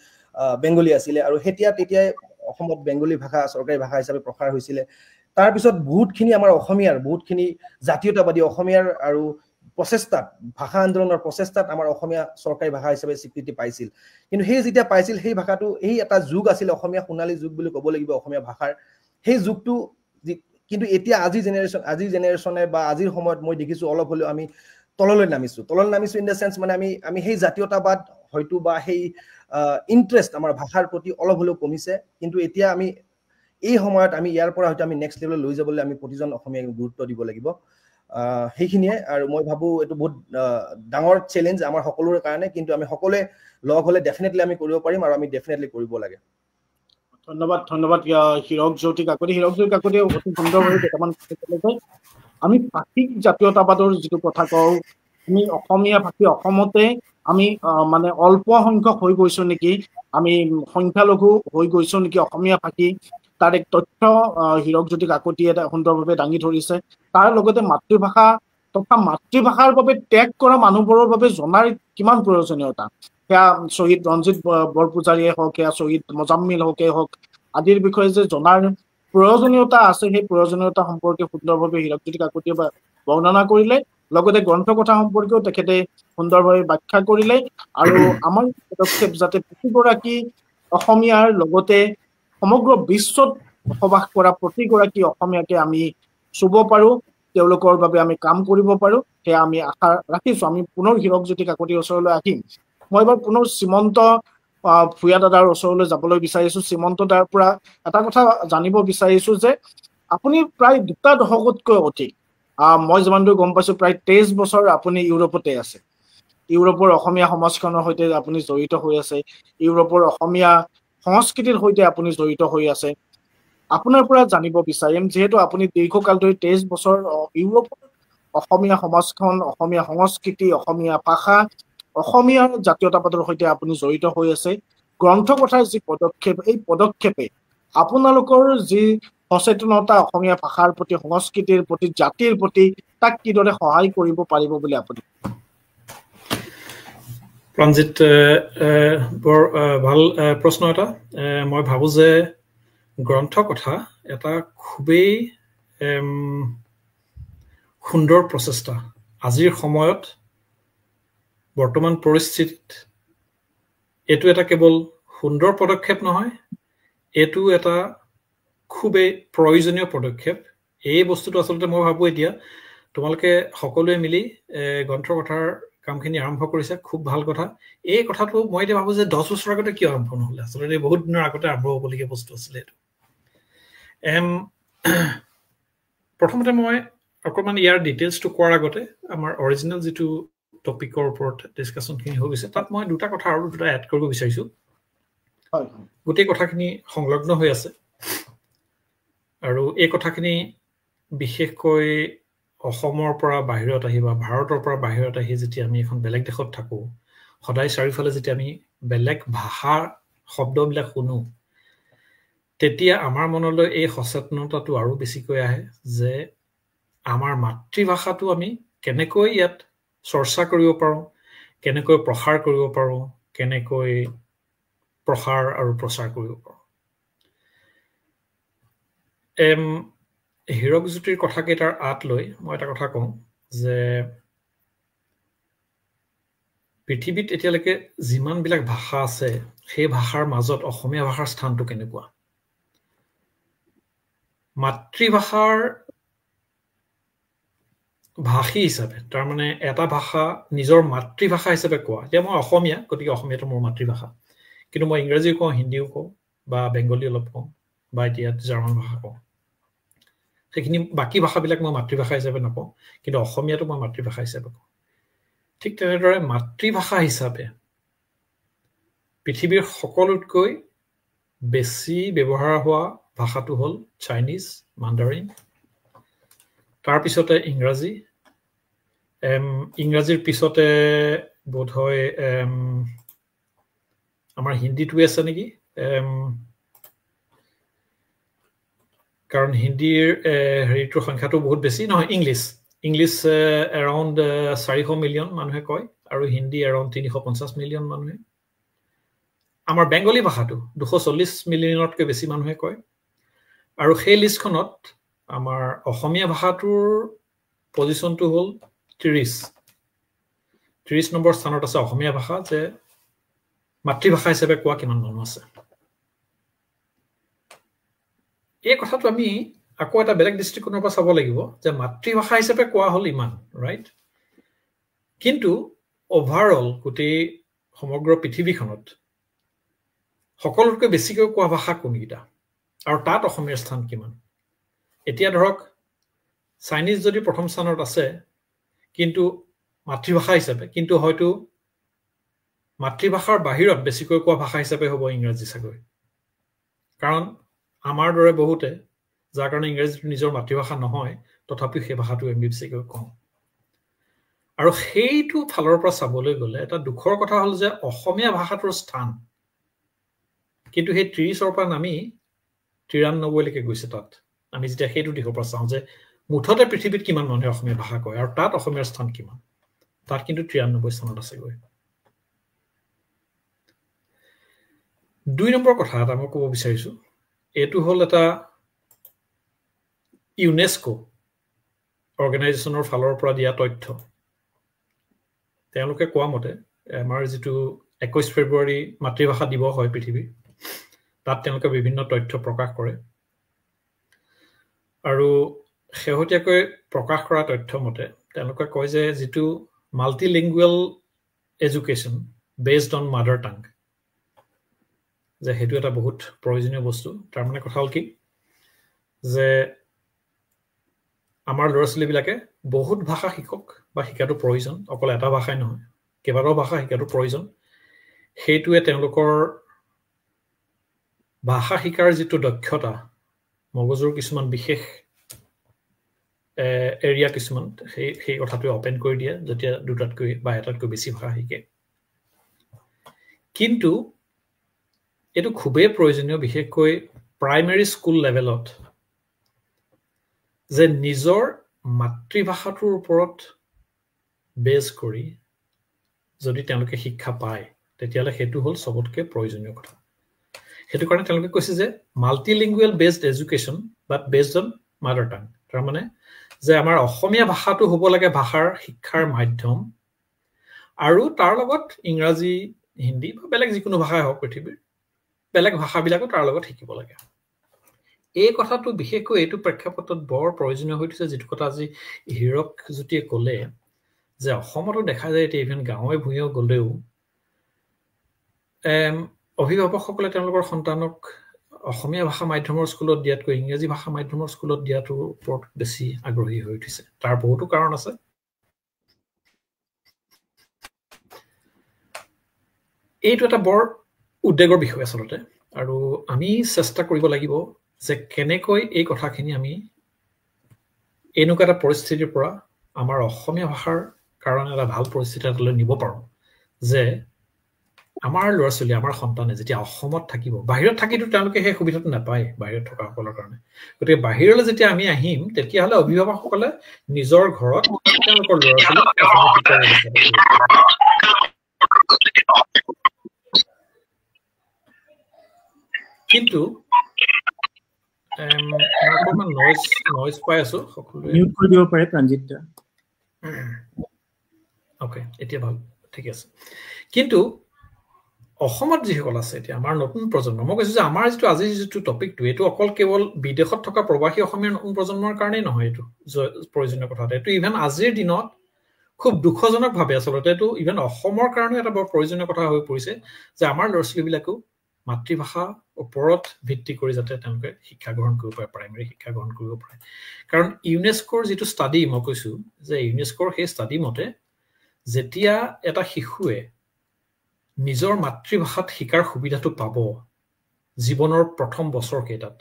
বেংগলী আছিলে আৰু তেতিয়াই অসমত বেংগলী ভাষা চৰকাৰী ভাষা হিচাপে প্ৰসাৰ হৈছিলে তাৰপিছত বহুতখিনি আমাৰ অসমীয়াৰ বহুতখিনি জাতীয়তাবাদী অসমীয়াৰ আৰু প্ৰচেষ্টাত ভাষা আন্দোলনৰ প্ৰচেষ্টাত আমাৰ অসমীয়া চৰকাৰী ভাষা হিচাপে স্বীকৃতি পাইছিল কিন্তু সেই যেতিয়া পাইছিল সেই ভাষাটো এই এটা যুগ আছিল অসমীয়া সোণালী যুগ বুলি ক'ব লাগিব অসমীয়া ভাষাৰ সেই যুগটো কিন্তু এতিয়া আজিৰ জেনেৰেশ্যনে বা আজিৰ সময়ত মই দেখিছোঁ অলপ হ'লেও আমি তললৈ নামিছো ইন দ্য চেন্স মানে আমি সেই জাতীয়তাবাদ হয়তো বা সেই ইণ্টাৰেষ্ট আমাৰ ভাষাৰ প্ৰতি অলপ হ'লেও কমিছে কিন্তু এতিয়া আমি এই সময়ত আমি ইয়াৰ পৰা হয়তো আমি নেক্সট লেভেললৈ লৈ যাবলৈ আমি প্ৰতিজন অসমীয়াক গুৰুত্ব দিব লাগিব সেইখিনিয়ে আৰু মই ভাবো এইটো বহুত ডাঙৰ চেলেঞ্জ আমাৰ সকলোৰে কাৰণে কিন্তু আমি সকলোৱে লগ হ'লে ডেফিনেটলি আমি কৰিব পাৰিম আৰু আমি ডেফিনেটলি কৰিব লাগে ধন্যবাদ হীৰক জ্যোতি কাকতি অতি সুন্দৰভাৱে কেইটামান আমি ভাষিক জাতীয়তাবাদৰ যিটো কথা কওঁ আমি অসমীয়া ভাষী অসমতে আমি মানে অল্প সংখ্যক হৈ গৈছো নেকি আমি সংখ্যালঘু হৈ গৈছো নেকি অসমীয়া ভাষী তাৰ এক তথ্য হীৰক জ্যোতি কাকতিয়ে সুন্দৰভাৱে দাঙি ধৰিছে তাৰ লগতে মাতৃভাষা তথা মাতৃভাষাৰ বাবে ত্যাগ কৰা মানুহবোৰৰ বাবে জনাৰ কিমান প্ৰয়োজনীয়তা সেয়া শ্বহীদ ৰঞ্জিত বৰপূজাৰীয়ে হওক সেয়া শ্বহীদ মোজাম্মিল হকেই হওক আদিৰ বিষয়ে যে জনাৰ প্ৰয়োজনীয়তা আছে সেই প্ৰয়োজনীয়তা সম্পৰ্কে সুন্দৰভাৱে হীৰক জ্যোতি কাকতিয়ে বৰ্ণনা কৰিলে লগতে গ্ৰন্থকথা সম্পৰ্কেও তেখেতে সুন্দৰভাৱে ব্যাখ্যা কৰিলে আৰু আমাৰ পদক্ষেপ যাতে প্ৰতিগৰাকী অসমীয়াৰ লগতে সমগ্ৰ বিশ্বত বসবাস কৰা প্ৰতিগৰাকী অসমীয়াকে আমি চুব পাৰো তেওঁলোকৰ বাবে আমি কাম কৰিব পাৰো সেয়া আমি আশা ৰাখিছো আমি পুনৰ হীৰক জ্যোতি কাকতিৰ ওচৰলৈ আহিম মই এবাৰ পুনৰ শ্ৰীমন্ত ভূঞা দাদাৰ ওচৰলৈ যাবলৈ বিচাৰিছো শ্ৰীমন্ত দাৰ পৰা এটা কথা জানিব বিচাৰিছো যে আপুনি প্ৰায় 2 দশকতকৈ অধিক মই যিমান দূৰ গম পাইছো প্ৰায় 23 বছৰ আপুনি ইউৰোপতে আছে ইউৰোপৰ অসমীয়া সমাজখনৰ সৈতে আপুনি জড়িত হৈ আছে ইউৰোপৰ অসমীয়া সংস্কৃতিৰ সৈতে আপুনি জড়িত হৈ আছে আপোনাৰ পৰা জানিব বিচাৰিম যেহেতু আপুনি দীৰ্ঘকাল ধৰি 23 বছৰ ইউৰোপৰ অসমীয়া সমাজখন অসমীয়া সংস্কৃতি অসমীয়া ভাষা অসমীয়া জাতীয়তাবাদৰ সৈতে আপুনি জড়িত হৈ আছে গ্ৰন্থকথাৰ যি পদক্ষেপ এই পদক্ষেপে আপোনালোকৰ যি সচেতনতা অসমীয়া ভাষাৰ প্ৰতি সংস্কৃতিৰ প্ৰতি জাতিৰ প্ৰতি তাক কিদৰে সহায় কৰিব পাৰিব বুলি আপুনি প্ৰাঞ্জিত বৰ ভাল প্ৰশ্ন এটা মই ভাবো যে গ্ৰন্থকথা এটা খুবেই সুন্দৰ প্ৰচেষ্টা আজিৰ সময়ত বৰ্তমান পৰিস্থিতিত এইটো এটা কেৱল সুন্দৰ পদক্ষেপ নহয় এইটো এটা খুবেই প্ৰয়োজনীয় পদক্ষেপ এই বস্তুটো আচলতে মই ভাবো এতিয়া তোমালোকে সকলোৱে মিলি গ্ৰন্থকথাৰ কামখিনি আৰম্ভ কৰিছে খুব ভাল কথা এই কথাটো মই এতিয়া ভাবো যে 10 বছৰ আগতে কিয় আৰম্ভ নহ'লে আচলতে বহুত দিনৰ আগতে আৰম্ভ হ'বলগীয়া বস্তু আছিলে এইটো প্ৰথমতে মই অকণমান ইয়াৰ ডিটেইলছটো কোৱাৰ আগতে আমাৰ অৰিজিনেল যিটো টপিকৰ ওপৰত ডিছকাশ্যনখিনি হৈ গৈছে তাত মই দুটা কথা আৰু দুটা এড কৰিব বিচাৰিছোঁ গোটেই কথাখিনি সংলগ্ন হৈ আছে আৰু এই কথাখিনি বিশেষকৈ অসমৰ পৰা বাহিৰত আহি বা ভাৰতৰ পৰা বাহিৰত আহি যেতিয়া আমি এখন বেলেগ দেশত থাকোঁ সদায় চাৰিওফালে যেতিয়া আমি বেলেগ ভাষাৰ শব্দবিলাক শুনো তেতিয়া আমাৰ মনলৈ এই সচেতনতাটো আৰু বেছিকৈ আহে যে আমাৰ মাতৃভাষাটো আমি কেনেকৈ ইয়াত চৰ্চা কৰিব পাৰোঁ কেনেকৈ প্ৰসাৰ কৰিব পাৰোঁ কেনেকৈ প্ৰসাৰ আৰু প্ৰচাৰ কৰিব পাৰোঁ হীৰক জ্যোতিৰ কথাকেইটাৰ আঁত লৈ মই এটা কথা কওঁ যে পৃথিৱীত এতিয়ালৈকে যিমানবিলাক ভাষা আছে সেই ভাষাৰ মাজত অসমীয়া ভাষাৰ স্থানটো কেনেকুৱা মাতৃভাষাৰ ভাষী হিচাপে তাৰমানে এটা ভাষা নিজৰ মাতৃভাষা হিচাপে কোৱা এতিয়া মই অসমীয়া গতিকে অসমীয়াটো মোৰ মাতৃভাষা কিন্তু মই ইংৰাজীও কওঁ হিন্দীও কওঁ বা বেংগলী অলপ কওঁ বা এতিয়া জাৰ্মান ভাষা কওঁ সেইখিনি বাকী ভাষাবিলাক মই মাতৃভাষা হিচাপে নকওঁ কিন্তু অসমীয়াটো মই মাতৃভাষা হিচাপে কওঁ ঠিক তেনেদৰে মাতৃভাষা হিচাপে পৃথিৱীৰ সকলোতকৈ বেছি ব্যৱহাৰ হোৱা ভাষাটো হ'ল চাইনিজ মাণ্ডাৰিন তাৰপিছতে ইংৰাজী ইংৰাজীৰ পিছতে বোধহয় আমাৰ হিন্দীটোৱে আছে নেকি কাৰণ হিন্দীৰ হেৰিটোৰ সংখ্যাটো বহুত বেছি নহয় ইংলিছ এৰাউণ্ড 400 মিলিয়ন মানুহে কয় আৰু হিন্দী এৰাউণ্ড 350 মিলিয়ন মানুহে আমাৰ বেংগলী ভাষাটো 240 মিলিয়নতকৈ বেছি মানুহে কয় আৰু সেই লিষ্টখনত আমাৰ অসমীয়া ভাষাটোৰ পজিশ্যনটো হ'ল 30 নম্বৰ স্থানত আছে অসমীয়া ভাষা যে মাতৃভাষা হিচাপে কোৱা কিমান মানুহ আছে এই কথাটো আমি আকৌ এটা বেলেগ দৃষ্টিকোণৰ পৰা চাব লাগিব যে মাতৃভাষা হিচাপে কোৱা হ'ল ইমান ৰাইট কিন্তু অভাৰঅল গোটেই সমগ্ৰ পৃথিৱীখনত সকলোতকৈ বেছিকৈ কোৱা ভাষা কোনকেইটা আৰু তাত অসমীয়াৰ স্থান কিমান এতিয়া ধৰক চাইনিজ যদি প্ৰথম স্থানত আছে কিন্তু মাতৃভাষা হিচাপে কিন্তু হয়তো মাতৃভাষাৰ বাহিৰত বেছিকৈ কোৱা ভাষা হিচাপে হ'ব ইংৰাজী চাগৈ কাৰণ আমাৰ দৰে বহুতে যাৰ কাৰণে ইংৰাজীটো নিজৰ মাতৃভাষা নহয় তথাপিও সেই ভাষাটো আমি বেছিকৈ কওঁ আৰু সেইটো ফালৰ পৰা চাবলৈ গ'লে এটা দুখৰ কথা হ'ল যে অসমীয়া ভাষাটোৰ স্থান কিন্তু সেই 30ৰ পৰা নামি 93 লৈকে গৈছে তাত আমি যেতিয়া সেইটো দিশৰ পৰা চাওঁ যে মুঠতে পৃথিৱীত কিমান মানুহে অসমীয়া ভাষা কয় আৰু তাত অসমীয়াৰ স্থান কিমান তাত কিন্তু 93 স্থানত আছেগৈ 2 নম্বৰ কথা এটা মই ক'ব বিচাৰিছো এইটো হ'ল এটা ইউনেস্কো অৰ্গেনাইজেশ্যনৰ ফালৰ পৰা দিয়া তথ্য তেওঁলোকে কোৱা মতে আমাৰ যিটো 21 ফেব্ৰুৱাৰী মাতৃভাষা দিৱস হয় পৃথিৱীৰ তাত তেওঁলোকে বিভিন্ন তথ্য প্ৰকাশ কৰে আৰু শেহতীয়াকৈ প্ৰকাশ কৰা তথ্য মতে তেওঁলোকে কয় যে যিটো মাল্টিলিংগুৱেল এডুকেশ্যন বেছড অন মাদাৰ টাং যে সেইটো এটা বহুত প্ৰয়োজনীয় বস্তু তাৰ মানে কথা হ'ল কি যে আমাৰ ল'ৰা ছোৱালীবিলাকে বহুত ভাষা শিকক বা শিকাটো প্ৰয়োজন অকল এটা ভাষাই নহয় কেইবাটাও ভাষা শিকাটো প্ৰয়োজন সেইটোৱে তেওঁলোকৰ ভাষা শিকাৰ যিটো দক্ষতা মগজুৰ কিছুমান বিশেষ এৰিয়া কিছুমান সেই কথাটোৱে অপেন কৰি দিয়ে যেতিয়া দুটাতকৈ বা এটাতকৈ বেছি ভাষা শিকে কিন্তু এইটো খুবেই প্ৰয়োজনীয় বিশেষকৈ প্ৰাইমেৰী স্কুল লেভেলত যে নিজৰ মাতৃভাষাটোৰ ওপৰত বেছ কৰি যদি তেওঁলোকে শিক্ষা পায় তেতিয়াহ'লে সেইটো হ'ল চবতকৈ প্ৰয়োজনীয় কথা সেইটো কাৰণে তেওঁলোকে কৈছে যে multilingual based education but based on mother tongue তাৰমানে যে আমাৰ অসমীয়া ভাষাটো হ'ব লাগে ভাষাৰ শিক্ষাৰ মাধ্যম আৰু তাৰ লগত ইংৰাজী হিন্দী বা বেলেগ যিকোনো ভাষাই হওক পৃথিৱীৰ বেলেগ ভাষাবিলাকো তাৰ লগত শিকিব লাগে এই কথাটো বিশেষকৈ এইটো প্ৰেক্ষাপটত বৰ প্ৰয়োজনীয় হৈ উঠিছে যিটো কথা আজি হীৰক জ্যোতিয়ে ক'লে যে অসমতো দেখা যায় এতিয়া ইভেন গাঁৱে ভূঞেও গ'লেও অভিভাৱকসকলে তেওঁলোকৰ সন্তানক অসমীয়া ভাষা মাধ্যমৰ স্কুলত দিয়াতকৈ ইংৰাজী ভাষা মাধ্যমৰ স্কুলত দিয়াটোৰ ওপৰত বেছি আগ্ৰহী হৈ উঠিছে তাৰ বহুতো কাৰণ আছে এইটো এটা বৰ উদ্বেগৰ বিষয় আচলতে আৰু আমি চেষ্টা কৰিব লাগিব যে কেনেকৈ এই কথাখিনি আমি এনেকুৱা এটা পৰিস্থিতিৰ পৰা আমাৰ অসমীয়া ভাষাৰ কাৰণে এটা ভাল পৰিস্থিতি এটালৈ নিব পাৰোঁ যে আমাৰ ল'ৰা ছোৱালী আমাৰ সন্তানে যেতিয়া অসমত থাকিব বাহিৰত থাকিতো তেওঁলোকে সেই সুবিধাটো নাপায় বাহিৰত থকা সকলৰ কাৰণে গতিকে বাহিৰলৈ যেতিয়া আমি আহিম তেতিয়াহ'লে অভিভাৱকসকলে নিজৰ ঘৰত তেওঁলোকৰ ল'ৰা ছোৱালীক কিন্তু মই অকণমান নইজ পাই আছো সকলোৱে মিউট কৰি দিব পাৰে প্ৰাঞ্জিত দা ওকে এতিয়া ভাল ঠিক আছে কিন্তু অসমত যিসকল আছে এতিয়া আমাৰ নতুন প্ৰজন্ম মই কৈছো যে আমাৰ যিটো আজি যিটো টপিকটো এইটো অকল কেৱল বিদেশত থকা প্ৰবাসী অসমীয়া নতুন প্ৰজন্মৰ কাৰণেই নহয় এইটো প্ৰয়োজনীয় কথা এইটো ইভেন আজিৰ দিনত খুব দুখজনকভাৱে আচলতে এইটো ইভেন অসমৰ কাৰণে এটা বৰ প্ৰয়োজনীয় কথা হৈ পৰিছে যে আমাৰ ল'ৰা ছোৱালীবিলাকেও মাতৃভাষা ওপৰত ভিত্তি কৰি যাতে তেওঁলোকে শিক্ষা গ্ৰহণ কৰিব পাৰে প্ৰাইমেৰী শিক্ষা গ্ৰহণ কৰিব পাৰে কাৰণ ইউনেস্কোৰ যিটো ষ্টাডি মই কৈছো যে ইউনেস্কোৰ সেই ষ্টাডি মতে যেতিয়া এটা শিশুৱে নিজৰ মাতৃভাষাত শিকাৰ সুবিধাটো পাব জীৱনৰ প্ৰথম বছৰ কেইটাত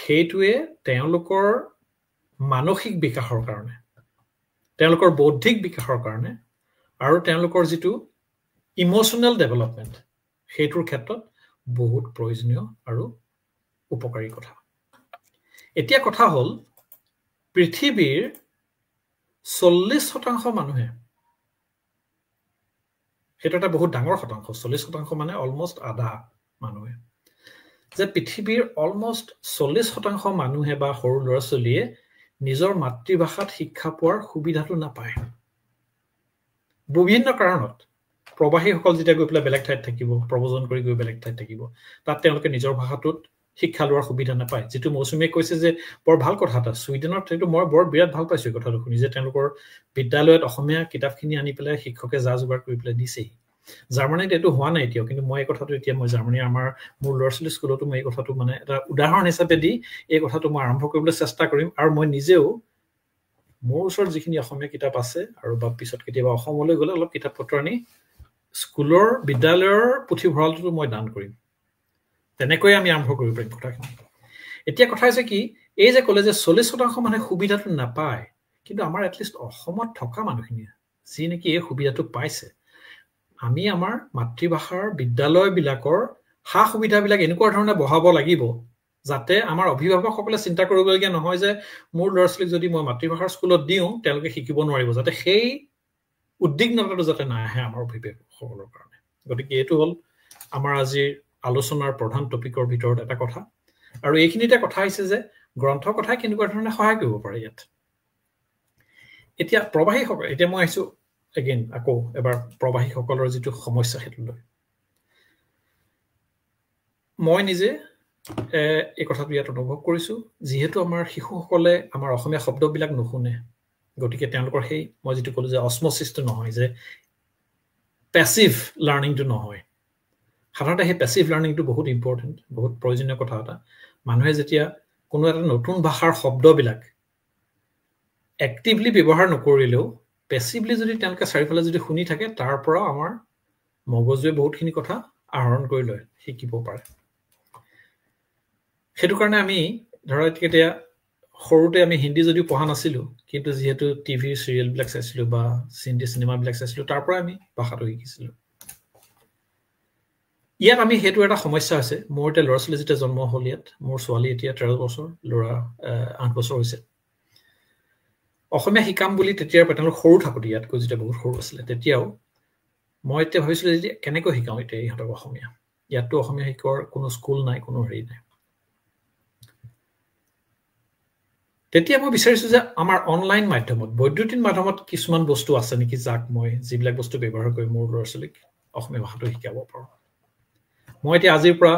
সেইটোৱে তেওঁলোকৰ মানসিক বিকাশৰ কাৰণে তেওঁলোকৰ বৌদ্ধিক বিকাশৰ কাৰণে আৰু তেওঁলোকৰ যিটো ইমোচনেল ডেভেলপমেণ্ট সেইটোৰ ক্ষেত্ৰত বহুত প্ৰয়োজনীয় আৰু উপকাৰী কথা এতিয়া কথা হ'ল পৃথিৱীৰ 40% মানুহে সেইটো এটা বহুত ডাঙৰ শতাংশ 40% মানে অলমোষ্ট আধা মানুহে যে পৃথিৱীৰ অলমোষ্ট 40% মানুহে বা সৰু ল'ৰা ছোৱালীয়ে নিজৰ মাতৃভাষাত শিক্ষা পোৱাৰ সুবিধাটো নাপায় বিভিন্ন কাৰণত প্ৰবাহীসকল যেতিয়া গৈ পেলাই বেলেগ ঠাইত থাকিব প্ৰব্ৰজন কৰি গৈ বেলেগ ঠাইত থাকিব তাত তেওঁলোকে নিজৰ ভাষাটোত শিক্ষা লোৱাৰ সুবিধা নাপায় যেটো মৌচুমীয়ে কৈছে যে বৰ ভাল কথা এটা ছুইডেনত সেইটো মই বৰ বিৰাট ভাল পাইছো কথাটো শুনি যে তেওঁলোকৰ বিদ্যালয়ত অসমীয়া কিতাপখিনি আনি পেলাই শিক্ষকে যা যোগাৰ কৰি পেলাই দিছেই জাৰ্মানীত এইটো হোৱা নাই এতিয়াও কিন্তু মই এই কথাটো এতিয়া মই জাৰ্মানীৰ আমাৰ মোৰ ল'ৰা ছোৱালী স্কুলতো মই এই কথাটো মানে এটা উদাহৰণ হিচাপে দি এই কথাটো মই আৰম্ভ কৰিবলৈ চেষ্টা কৰিম আৰু মই নিজেও মোৰ ওচৰত যিখিনি অসমীয়া কিতাপ আছে আৰু বা পিছত কেতিয়াবা অসমলৈ গ'লে অলপ কিতাপ পত্ৰ আনি স্কুলৰ বিদ্যালয়ৰ পুথিভঁৰালটো মই দান কৰিম তেনেকৈ আমি আৰম্ভ কৰিব পাৰিম কথাখিনি এতিয়া কথা হৈছে কি এই যে ক'লে যে 40% মানুহে সুবিধাটো নাপায় কিন্তু আমাৰ এটলিষ্ট অসমত থকা মানুহখিনি যি নেকি এই সুবিধাটো পাইছে আমি আমাৰ মাতৃভাষাৰ বিদ্যালয়বিলাকৰ হা সুবিধাবিলাক এনেকুৱা ধৰণে বঢ়াব লাগিব যাতে আমাৰ অভিভাৱকসকলে চিন্তা কৰিবলগীয়া নহয় যে মোৰ ল'ৰা ছোৱালীক যদি মই মাতৃভাষাৰ স্কুলত দিওঁ তেওঁলোকে শিকিব নোৱাৰিব যাতে সেই উদ্বিগ্নতাটো যাতে নাহে আমাৰ অভিভাৱকসকলৰ কাৰণে গতিকে এইটো হ'ল আমাৰ আজিৰ আলোচনাৰ প্ৰধান টপিকৰ ভিতৰত এটা কথা আৰু এইখিনিতে কথা হৈছে যে গ্ৰন্থ কথাই কেনেকুৱা ধৰণে সহায় কৰিব পাৰে ইয়াত এতিয়া প্ৰবাহীসকল এতিয়া মই আহিছো এগেইন আকৌ এবাৰ প্ৰবাহীসকলৰ যিটো সমস্যা সেইটো লৈ মই নিজে এই কথাটো ইয়াত অনুভৱ কৰিছো যিহেতু আমাৰ শিশুসকলে আমাৰ অসমীয়া শব্দবিলাক নুশুনে গতিকে তেওঁলোকৰ সেই মই যিটো ক'লো যে অসমোচিছটো নহয় যে পেছিভ লাৰ্ণিংটো নহয় সাধাৰণতে সেই পেছিভ লাৰ্ণিংটো বহুত ইম্পৰ্টেণ্ট বহুত প্ৰয়োজনীয় কথা এটা মানুহে যেতিয়া কোনো এটা নতুন ভাষাৰ শব্দবিলাক এক্টিভলি ব্যৱহাৰ নকৰিলেও পেছিভলি যদি তেওঁলোকে চাৰিওফালে যদি শুনি থাকে তাৰ পৰা আমাৰ মগজুৱে বহুতখিনি কথা আহৰণ কৰি লয় শিকিব পাৰে সেইটো কাৰণে আমি ধৰা এতিয়া সৰুতে আমি হিন্দী যদিও পঢ়া নাছিলো কিন্তু যিহেতু টিভি চিৰিয়েলবিলাক চাইছিলো বা হিন্দী চিনেমাবিলাক চাইছিলো তাৰ পৰা আমি ভাষাটো শিকিছিলো ইয়াত আমি সেইটো এটা সমস্যা আছে মোৰ এতিয়া ল'ৰা ছোৱালী যেতিয়া জন্ম হ'ল ইয়াত মোৰ ছোৱালী এতিয়া 13 বছৰ ল'ৰা 8 বছৰ হৈছে অসমীয়া শিকাম বুলি তেতিয়াৰ পৰা তেওঁলোক সৰু থাকোঁতে ইয়াতকৈ যেতিয়া বহুত সৰু আছিলে তেতিয়াও মই এতিয়া ভাবিছিলোঁ যে কেনেকৈ শিকাওঁ এতিয়া ইহঁতক অসমীয়া ইয়াততো অসমীয়া শিকোৱাৰ কোনো স্কুল নাই কোনো হেৰি নাই তেতিয়া মই বিচাৰিছো যে আমাৰ অনলাইন মাধ্যমত বৈদ্যুতিন মাধ্যমত কিছুমান বস্তু আছে নেকি যাক মই যিবিলাক বস্তু ব্যৱহাৰ কৰি মোৰ ল'ৰা ছোৱালীক অসমীয়া ভাষাটো শিকাব পাৰোঁ মই এতিয়া আজিৰ পৰা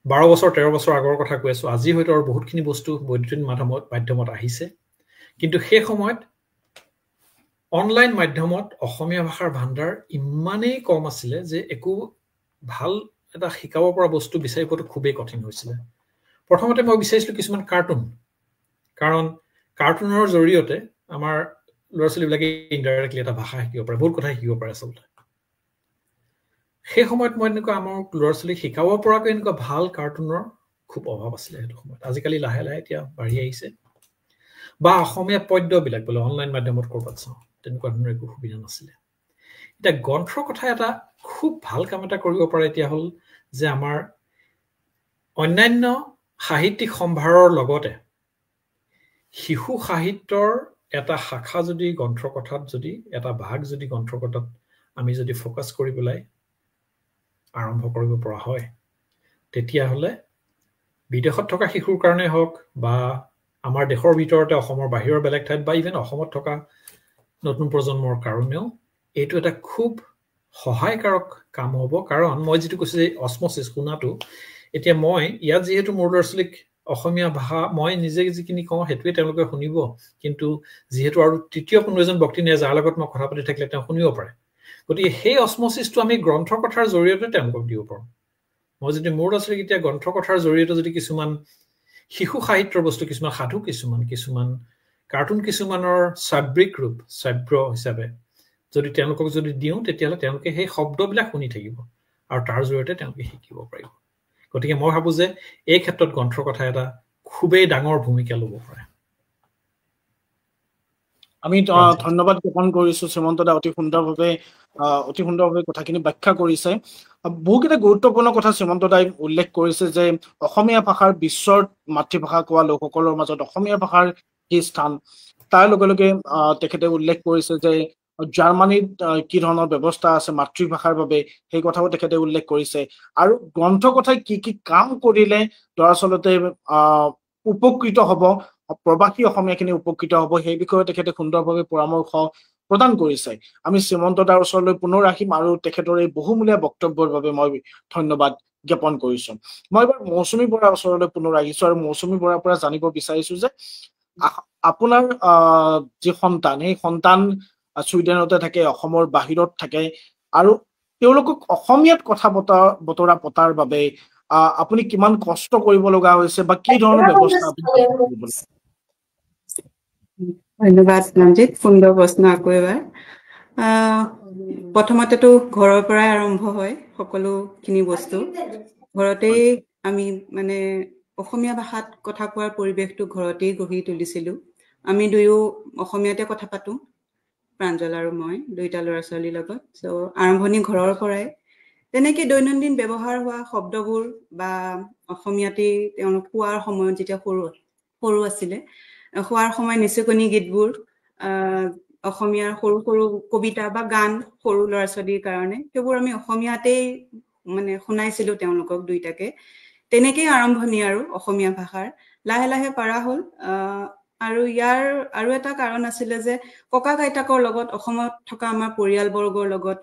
12 বছৰ 13 বছৰ আগৰ কথা কৈ আছো আজি হয়তো আৰু বহুতখিনি বস্তু বৈদ্যুতিন মাধ্যমত আহিছে কিন্তু সেই সময়ত অনলাইন মাধ্যমত অসমীয়া ভাষাৰ ভাণ্ডাৰ ইমানেই কম আছিলে যে একো ভাল এটা শিকাব পৰা বস্তু বিচাৰি পোৱাটো খুবেই কঠিন হৈছিলে প্ৰথমতে মই বিচাৰিছিলো কিছুমান কাৰ্টুন কাৰণ কাৰ্টুনৰ জৰিয়তে আমাৰ ল'ৰা ছোৱালীবিলাকে ইনডাইৰেক্টলি এটা ভাষা শিকিব পাৰে বহুত কথা শিকিব পাৰে আচলতে সেই সময়ত মই এনেকুৱা আমাৰ ল'ৰা ছোৱালীক শিকাব পৰাকৈ এনেকুৱা ভাল কাৰ্টুনৰ খুব অভাৱ আছিলে সেইটো সময়ত আজিকালি লাহে লাহে এতিয়া বাঢ়ি আহিছে বা অসমীয়া পদ্যবিলাক বোলে অনলাইন মাধ্যমত কৰবাত চাওঁ তেনেকুৱা ধৰণৰ একো সুবিধা নাছিলে এতিয়া গ্ৰন্থৰ কথা এটা খুব ভাল কাম এটা কৰিব পাৰে এতিয়া হ'ল যে আমাৰ অন্যান্য সাহিত্যিক সম্ভাৰৰ লগতে শিশু সাহিত্যৰ এটা শাখা যদি গ্ৰন্থৰ কথাত যদি এটা ভাগ যদি গ্ৰন্থৰ কথাত আমি যদি ফোকাস কৰি পেলাই আৰম্ভ কৰিব পৰা হয় তেতিয়াহ'লে বিদেশত থকা শিশুৰ কাৰণে হওক বা আমাৰ দেশৰ ভিতৰতে অসমৰ বাহিৰৰ বেলেগ ঠাইত বা ইভেন অসমত থকা নতুন প্ৰজন্মৰ কাৰণেও এইটো এটা খুব সহায়কাৰক কাম হ'ব কাৰণ মই যেটো কৈছো যে অসমোসিস শুনাটো এতিয়া মই ইয়াত যেহেতু মোৰ ল'ৰা-ছোৱালীক অসমীয়া ভাষা মই নিজে যিখিনি কওঁ হেতুৱে তেওঁলোকে শুনিব কিন্তু যেহেতু আৰু তৃতীয় কোনো এজন ব্যক্তি নাই যাৰ লগত মই কথা পাতি থাকিলে তেওঁ শুনিব পাৰে গতিকে সেই অসমোসিসটো আমি গ্ৰন্থ কথাৰ জৰিয়তে তেওঁলোকক দিব পাৰোঁ মই যদি মোৰ ল'ৰা-ছোৱালীক এতিয়া গ্ৰন্থ কথাৰ জৰিয়তে যদি কিছুমান শিশু সাহিত্যৰ বস্তু কিছুমান সাধু কিছুমান কাৰ্টুন কিছুমানৰ শাব্দিক ৰূপ শ্ৰাব্য হিচাপে যদি তেওঁলোকক যদি দিওঁ তেতিয়াহ'লে তেওঁলোকে সেই শব্দবিলাক শুনি থাকিব আৰু তাৰ জৰিয়তে তেওঁলোকে শিকিব পাৰিব গতিকে মই ভাবো যে এই ক্ষেত্ৰত গ্ৰন্থৰ কথা এটা খুবেই ডাঙৰ ভূমিকা ল'ব পাৰে আমি ধন্যবাদ জ্ঞাপন কৰিছো শ্ৰীমন্ত দা অতি সুন্দৰভাৱে কথাখিনি ব্যাখ্যা কৰিছে বহুকেইটা গুৰুত্বপূৰ্ণ কথা শ্ৰীমন্ত দাই উল্লেখ কৰিছে যে অসমীয়া ভাষাৰ বিশ্বৰ মাতৃভাষা কোৱা লোকসকলৰ মাজত অসমীয়া ভাষাৰ কি স্থান তাৰ লগে লগে তেখেতে উল্লেখ কৰিছে যে জাৰ্মানীত কি ধৰণৰ ব্যৱস্থা আছে মাতৃভাষাৰ বাবে সেই কথাও তেখেতে উল্লেখ কৰিছে আৰু গ্ৰন্থ কথাই কি কি কাম কৰিলে দৰাচলতে উপকৃত হ'ব প্ৰবাসী অসমীয়াখিনি উপকৃত হ'ব সেই বিষয়ে তেখেতে সুন্দৰভাৱে পৰামৰ্শ প্ৰদান কৰিছে আমি শ্ৰীমন্ত দাৰ ওচৰলৈ পুনৰ আহিম আৰু তেখেতৰ এই বহুমূলীয়া বক্তব্যৰ বাবে মই ধন্যবাদ জ্ঞাপন কৰিছো মই এবাৰ মৌচুমী বৰাৰ ওচৰলৈ পুনৰ আহিছো আৰু মৌচুমী বৰাৰ পৰা জানিব বিচাৰিছো যে আপোনাৰ যি সন্তান সেই সন্তান ছুইডেনতে থাকে অসমৰ বাহিৰত থাকে আৰু তেওঁলোকক অসমীয়াত কথা বতৰা পতাৰ বাবে আপুনি কিমান কষ্ট কৰিব লগা হৈছে বা কি ধৰণৰ ব্যৱস্থা ধন্যবাদ ৰঞ্জিত সুন্দৰ প্ৰশ্ন আকৌ এবাৰ প্ৰথমতেতো ঘৰৰ পৰাই আৰম্ভ হয় সকলোখিনি বস্তু ঘৰতেই আমি মানে অসমীয়া ভাষাত কথা কোৱাৰ পৰিৱেশটো ঘৰতেই গঢ়ি তুলিছিলো আমি দুয়ো অসমীয়াতে কথা পাতো প্ৰাঞ্জল আৰু মই দুইটা ল'ৰা-ছোৱালীৰ লগত সো আৰম্ভণি ঘৰৰ পৰাই তেনেকে দৈনন্দিন ব্যৱহাৰ হোৱা শব্দবোৰ বা অসমীয়াতে তেওঁলোক কোৱাৰ সময়ত যেতিয়া সৰু আছিলে খোৱাৰ সময় নিচুকনি গীতবোৰ অসমীয়াৰ সৰু সৰু কবিতা বা গান সৰু ল'ৰা-ছোৱালীৰ কাৰণে সেইবোৰ আমি অসমীয়াতেই মানে শুনাইছিলো তেওঁলোকক দুইটাকে তেনেকেই আৰম্ভণি আৰু অসমীয়া ভাষাৰ লাহে লাহে পাৰা হ'ল আৰু ইয়াৰ আৰু এটা কাৰণ আছিলে যে ককা আইতাকৰ লগত অসমত থকা আমাৰ পৰিয়ালবৰ্গৰ লগত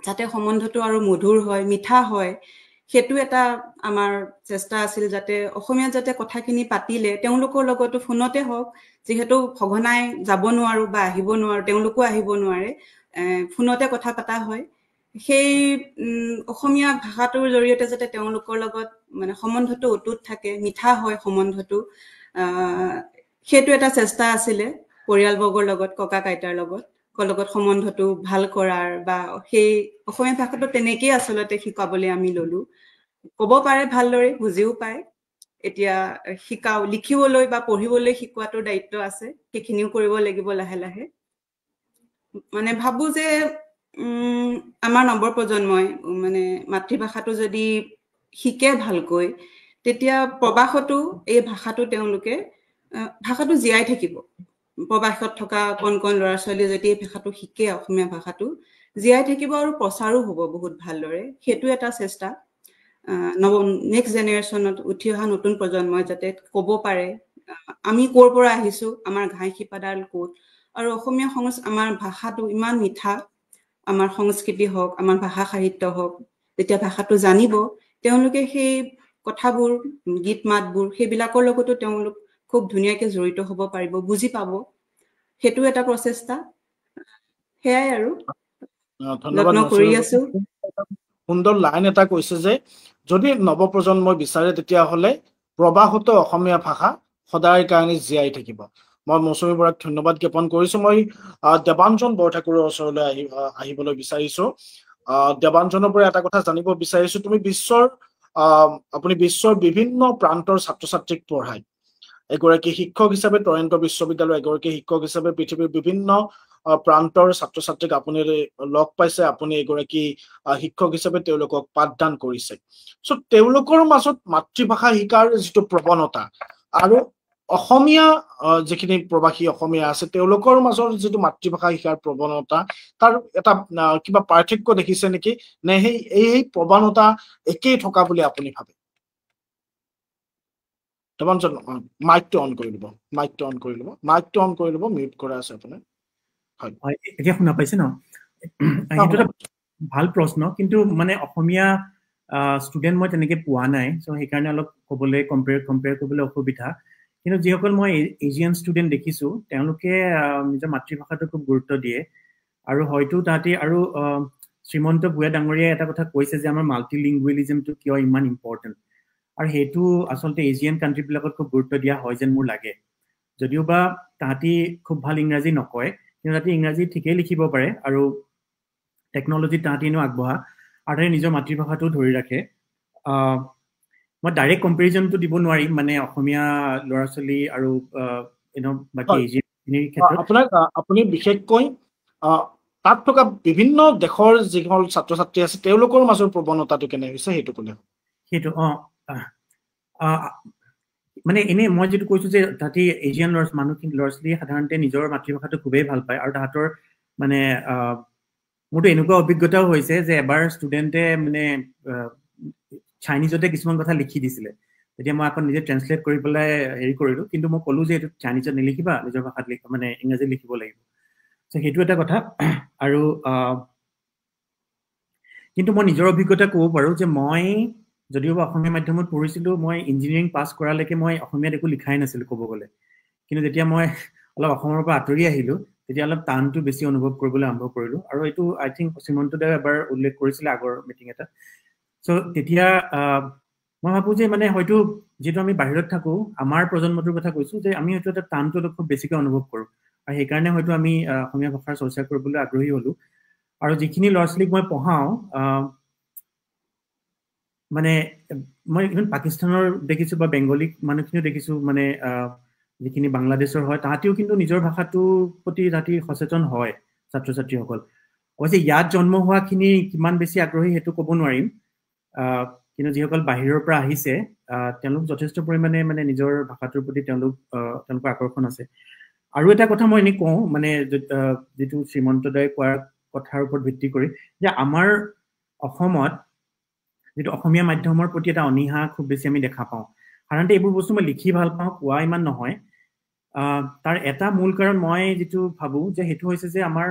যাতে সম্বন্ধটো আৰু মধুৰ হয় মিঠা হয় সেইটো এটা আমাৰ চেষ্টা আছিল যাতে অসমীয়া যাতে কথাখিনি পাতিলে তেওঁলোকৰ লগতো ফোনতে হওক যেহেতু সঘনাই যাব নোৱাৰো বা আহিব নোৱাৰো তেওঁলোকো আহিব নোৱাৰে ফোনতে কথা পতা হয় সেই অসমীয়া ভাষাটোৰ জৰিয়তে যাতে তেওঁলোকৰ লগত মানে সম্বন্ধটো অটুট থাকে মিঠা হয় সম্বন্ধটো সেইটো এটা চেষ্টা আছিলে পৰিয়ালবৰ্গৰ লগত ককা আইতাৰ লগত সম্বন্ধটো ভাল কৰাৰ বা সেই অসমীয়া ভাষাটো তেনেকেই আচলতে শিকাবলৈ আমি ললো ক'ব পাৰে ভালদৰে বুজিও পায় এতিয়া শিকাও লিখিবলৈ বা পঢ়িবলৈ শিকোৱাটোৰ দায়িত্ব আছে সেইখিনিও কৰিব লাগিব লাহে লাহে মানে ভাবো যে আমাৰ নৱ প্ৰজন্মই মানে মাতৃভাষাটো যদি শিকে ভালকৈ তেতিয়া প্ৰবাসতো এই ভাষাটো তেওঁলোকে ভাষাটো জীয়াই থাকিব প্ৰবাসত থকা কোন ল'ৰা-ছোৱালী যদি এই ভাষাটো শিকে অসমীয়া ভাষাটো জীয়াই থাকিব আৰু প্ৰচাৰো হ'ব বহুত ভালদৰে সেইটো এটা চেষ্টা নেক্সট জেনেৰেশ্যনত উঠি অহা নতুন প্ৰজন্মই যাতে ক'ব পাৰে আমি ক'ৰ পৰা আহিছো আমাৰ ঘাই শিপাডাল ক'ত আৰু অসমীয়া আমাৰ ভাষাটো ইমান মিঠা আমাৰ সংস্কৃতি হওক আমাৰ ভাষা সাহিত্য হওক যেতিয়া ভাষাটো জানিব তেওঁলোকে সেই কথাবোৰ গীত মাতবোৰ সেইবিলাকৰ লগতো তেওঁলোক খুব ধুনীয়াকে জড়িত হ'ব পাৰিব বুজি পাব সেইটো এটা প্ৰচেষ্টা সেয়াই আৰু যত্ন কৰি আছো সুন্দৰ লাইন এটা কৈছে যে যদি নৱপ্ৰজন্মই বিচাৰে তেতিয়াহ'লে প্ৰবাহত অসমীয়া ভাষা সদায় কাৰণে জীয়াই থাকিব মই মৌচুমী বৰাক ধন্যবাদ জ্ঞাপন কৰিছো মই দেৱাঞ্জন বৰঠাকুৰৰ ওচৰলৈ আহিবলৈ বিচাৰিছো দেৱাঞ্জনৰ পৰা এটা কথা জানিব বিচাৰিছো তুমি আপুনি বিশ্বৰ বিভিন্ন প্ৰান্তৰ ছাত্ৰ ছাত্ৰীক পঢ়ায় এগৰাকী শিক্ষক হিচাপে টৰন্টো বিশ্ববিদ্যালয়ৰ এগৰাকী শিক্ষক হিচাপে পৃথিৱীৰ বিভিন্ন প্ৰান্তৰ ছাত্ৰ ছাত্ৰীক আপুনি লগ পাইছে আপুনি এগৰাকী শিক্ষক হিচাপে তেওঁলোকক পাঠদান কৰিছে সো তেওঁলোকৰ মাজত মাতৃভাষা শিকাৰ যিটো প্ৰৱণতা আৰু অসমীয়া যিখিনি প্ৰবাসী অসমীয়া আছে তেওঁলোকৰ মাজৰ যিটো মাতৃভাষা শিকাৰ প্ৰৱণতা তাৰ এটা কিবা পাৰ্থক্য দেখিছে নেকি নে এই প্ৰৱণতা একেই থকা বুলি আপুনি ভাবে দেৱাঞ্জন মাইকটো অন কৰি ল'ব, মাইকটো অন কৰি ল'ব, মিউট কৰা আছে আপোনাৰ। হয়, এতিয়া শুনা পাইছে ন? সেইটো এটা ভাল প্ৰশ্ন, কিন্তু মানে অসমীয়া ষ্টুডেণ্ট মই তেনেকে পোৱা নাই, চ' সেইকাৰণে অলপ ক'বলৈ কম্পেয়াৰ কৰিবলৈ অসুবিধা। কিন্তু যিসকল মই এছিয়ান ষ্টুডেণ্ট দেখিছোঁ, তেওঁলোকে নিজৰ মাতৃভাষাটো খুব গুৰুত্ব দিয়ে। আৰু হয়তো তাহাঁতি আৰু শ্ৰীমন্ত ভূঞা ডাঙৰীয়াই এটা কথা কৈছে যে আমাৰ মাল্টিলিংগুৱেলিজমটো কিয় ইমান ইম্পৰ্টেণ্ট, আৰু সেইটো আচলতে এছিয়ান কাণ্ট্ৰিবিলাকত খুব গুৰুত্ব দিয়া হয় যেন মোৰ লাগে। যদিও বা তাহাঁতি খুব ভাল ইংৰাজী নকয়, কিন্তু তাহাঁতি ইংৰাজী ঠিকেই লিখিব পাৰে, আৰু টেকন'লজিত তাহাঁতি এনেও আগবঢ়া, আৰু তাহাঁতি নিজৰ মাতৃভাষাটো ধৰি ৰাখে। মই ডাইৰেক্ট কম্পেৰিজনটো দিব নোৱাৰিম, মানে অসমীয়া ল'ৰা ছোৱালী আৰু বাকী এছিয়ানখিনিৰ ক্ষেত্ৰত। আপুনি বিশেষকৈ তাত থকা বিভিন্ন দেশৰ যিসকল ছাত্ৰ ছাত্ৰী আছে তেওঁলোকৰ মাজৰ প্ৰৱণতাটো কেনে হৈছে সেইটো ক'লে। সেইটো মানে এনেই মই যিটো কৈছো যে তাহাঁতি এছিয়ান ল'ৰা ছোৱালীয়ে সাধাৰণতে নিজৰ মাতৃভাষাটো খুবেই ভাল পায়, আৰু তাহাঁতৰ মানে মোৰতো এনেকুৱা অভিজ্ঞতাও হৈছে যে এবাৰ ষ্টুডেণ্টে মানে চাইনিজতে কিছুমান কথা লিখি দিছিলে, তেতিয়া মই আকৌ নিজে ট্ৰেঞ্চলেট কৰি পেলাই হেৰি কৰিলোঁ, কিন্তু মই ক'লো যে এইটো চাইনিজত নিলিখিবা, নিজৰ ভাষাত মানে ইংৰাজীত লিখিব লাগিব। চ' সেইটো এটা কথা। আৰু কিন্তু মই নিজৰ অভিজ্ঞতা ক'ব পাৰোঁ যে মই যদিও অসমীয়া মাধ্যমত পঢ়িছিলোঁ, মই ইঞ্জিনিয়াৰিং পাছ কৰালৈকে মই অসমীয়াত একো লিখাই নাছিলোঁ ক'ব গ'লে। কিন্তু যেতিয়া মই অলপ অসমৰ পৰা আঁতৰি আহিলোঁ, তেতিয়া অলপ টানটো বেছি অনুভৱ কৰিবলৈ আৰম্ভ কৰিলোঁ। আৰু এইটো আই থিংক শ্ৰীমন্তদেৱে এবাৰ উল্লেখ কৰিছিলে আগৰ মিটিং এটা। চ' তেতিয়া মই ভাবোঁ যে মানে হয়তো যিটো আমি বাহিৰত থাকোঁ, আমাৰ প্ৰজন্মটোৰ কথা কৈছোঁ, যে আমি হয়তো এটা টানটো খুব বেছিকৈ অনুভৱ কৰোঁ, আৰু সেইকাৰণে হয়তো আমি অসমীয়া ভাষাৰ চৰ্চা কৰিবলৈ আগ্ৰহী হ'লোঁ। আৰু যিখিনি ল'ৰা ছোৱালীক মই পঢ়াওঁ, মানে মই ইভেন পাকিস্তানৰ দেখিছোঁ বা বেংগলী মানুহখিনিও দেখিছোঁ, মানে যিখিনি বাংলাদেশৰ হয় তাহাঁতিও কিন্তু নিজৰ ভাষাটোৰ প্ৰতি তাহাঁতি সচেতন হয় ছাত্ৰ ছাত্ৰীসকল। অৱশ্যে ইয়াত জন্ম হোৱাখিনি কিমান বেছি আগ্ৰহী সেইটো ক'ব নোৱাৰিম, কিন্তু যিসকল বাহিৰৰ পৰা আহিছে তেওঁলোক যথেষ্ট পৰিমাণে মানে নিজৰ ভাষাটোৰ প্ৰতি তেওঁলোকৰ আকৰ্ষণ আছে। আৰু এটা কথা মই এনেই কওঁ, মানে যিটো শ্ৰীমন্তদাই কোৱাৰ কথাৰ ওপৰত ভিত্তি কৰি, যে আমাৰ অসমত যিটো অসমীয়া মাধ্যমৰ প্ৰতি এটা অনীহা খুব বেছি আমি দেখা পাওঁ। সাধাৰণতে এইবোৰ বস্তু মই লিখি ভাল পাওঁ, কোৱা ইমান নহয়। তাৰ এটা মূল কাৰণ মই যিটো ভাবোঁ যে সেইটো হৈছে যে আমাৰ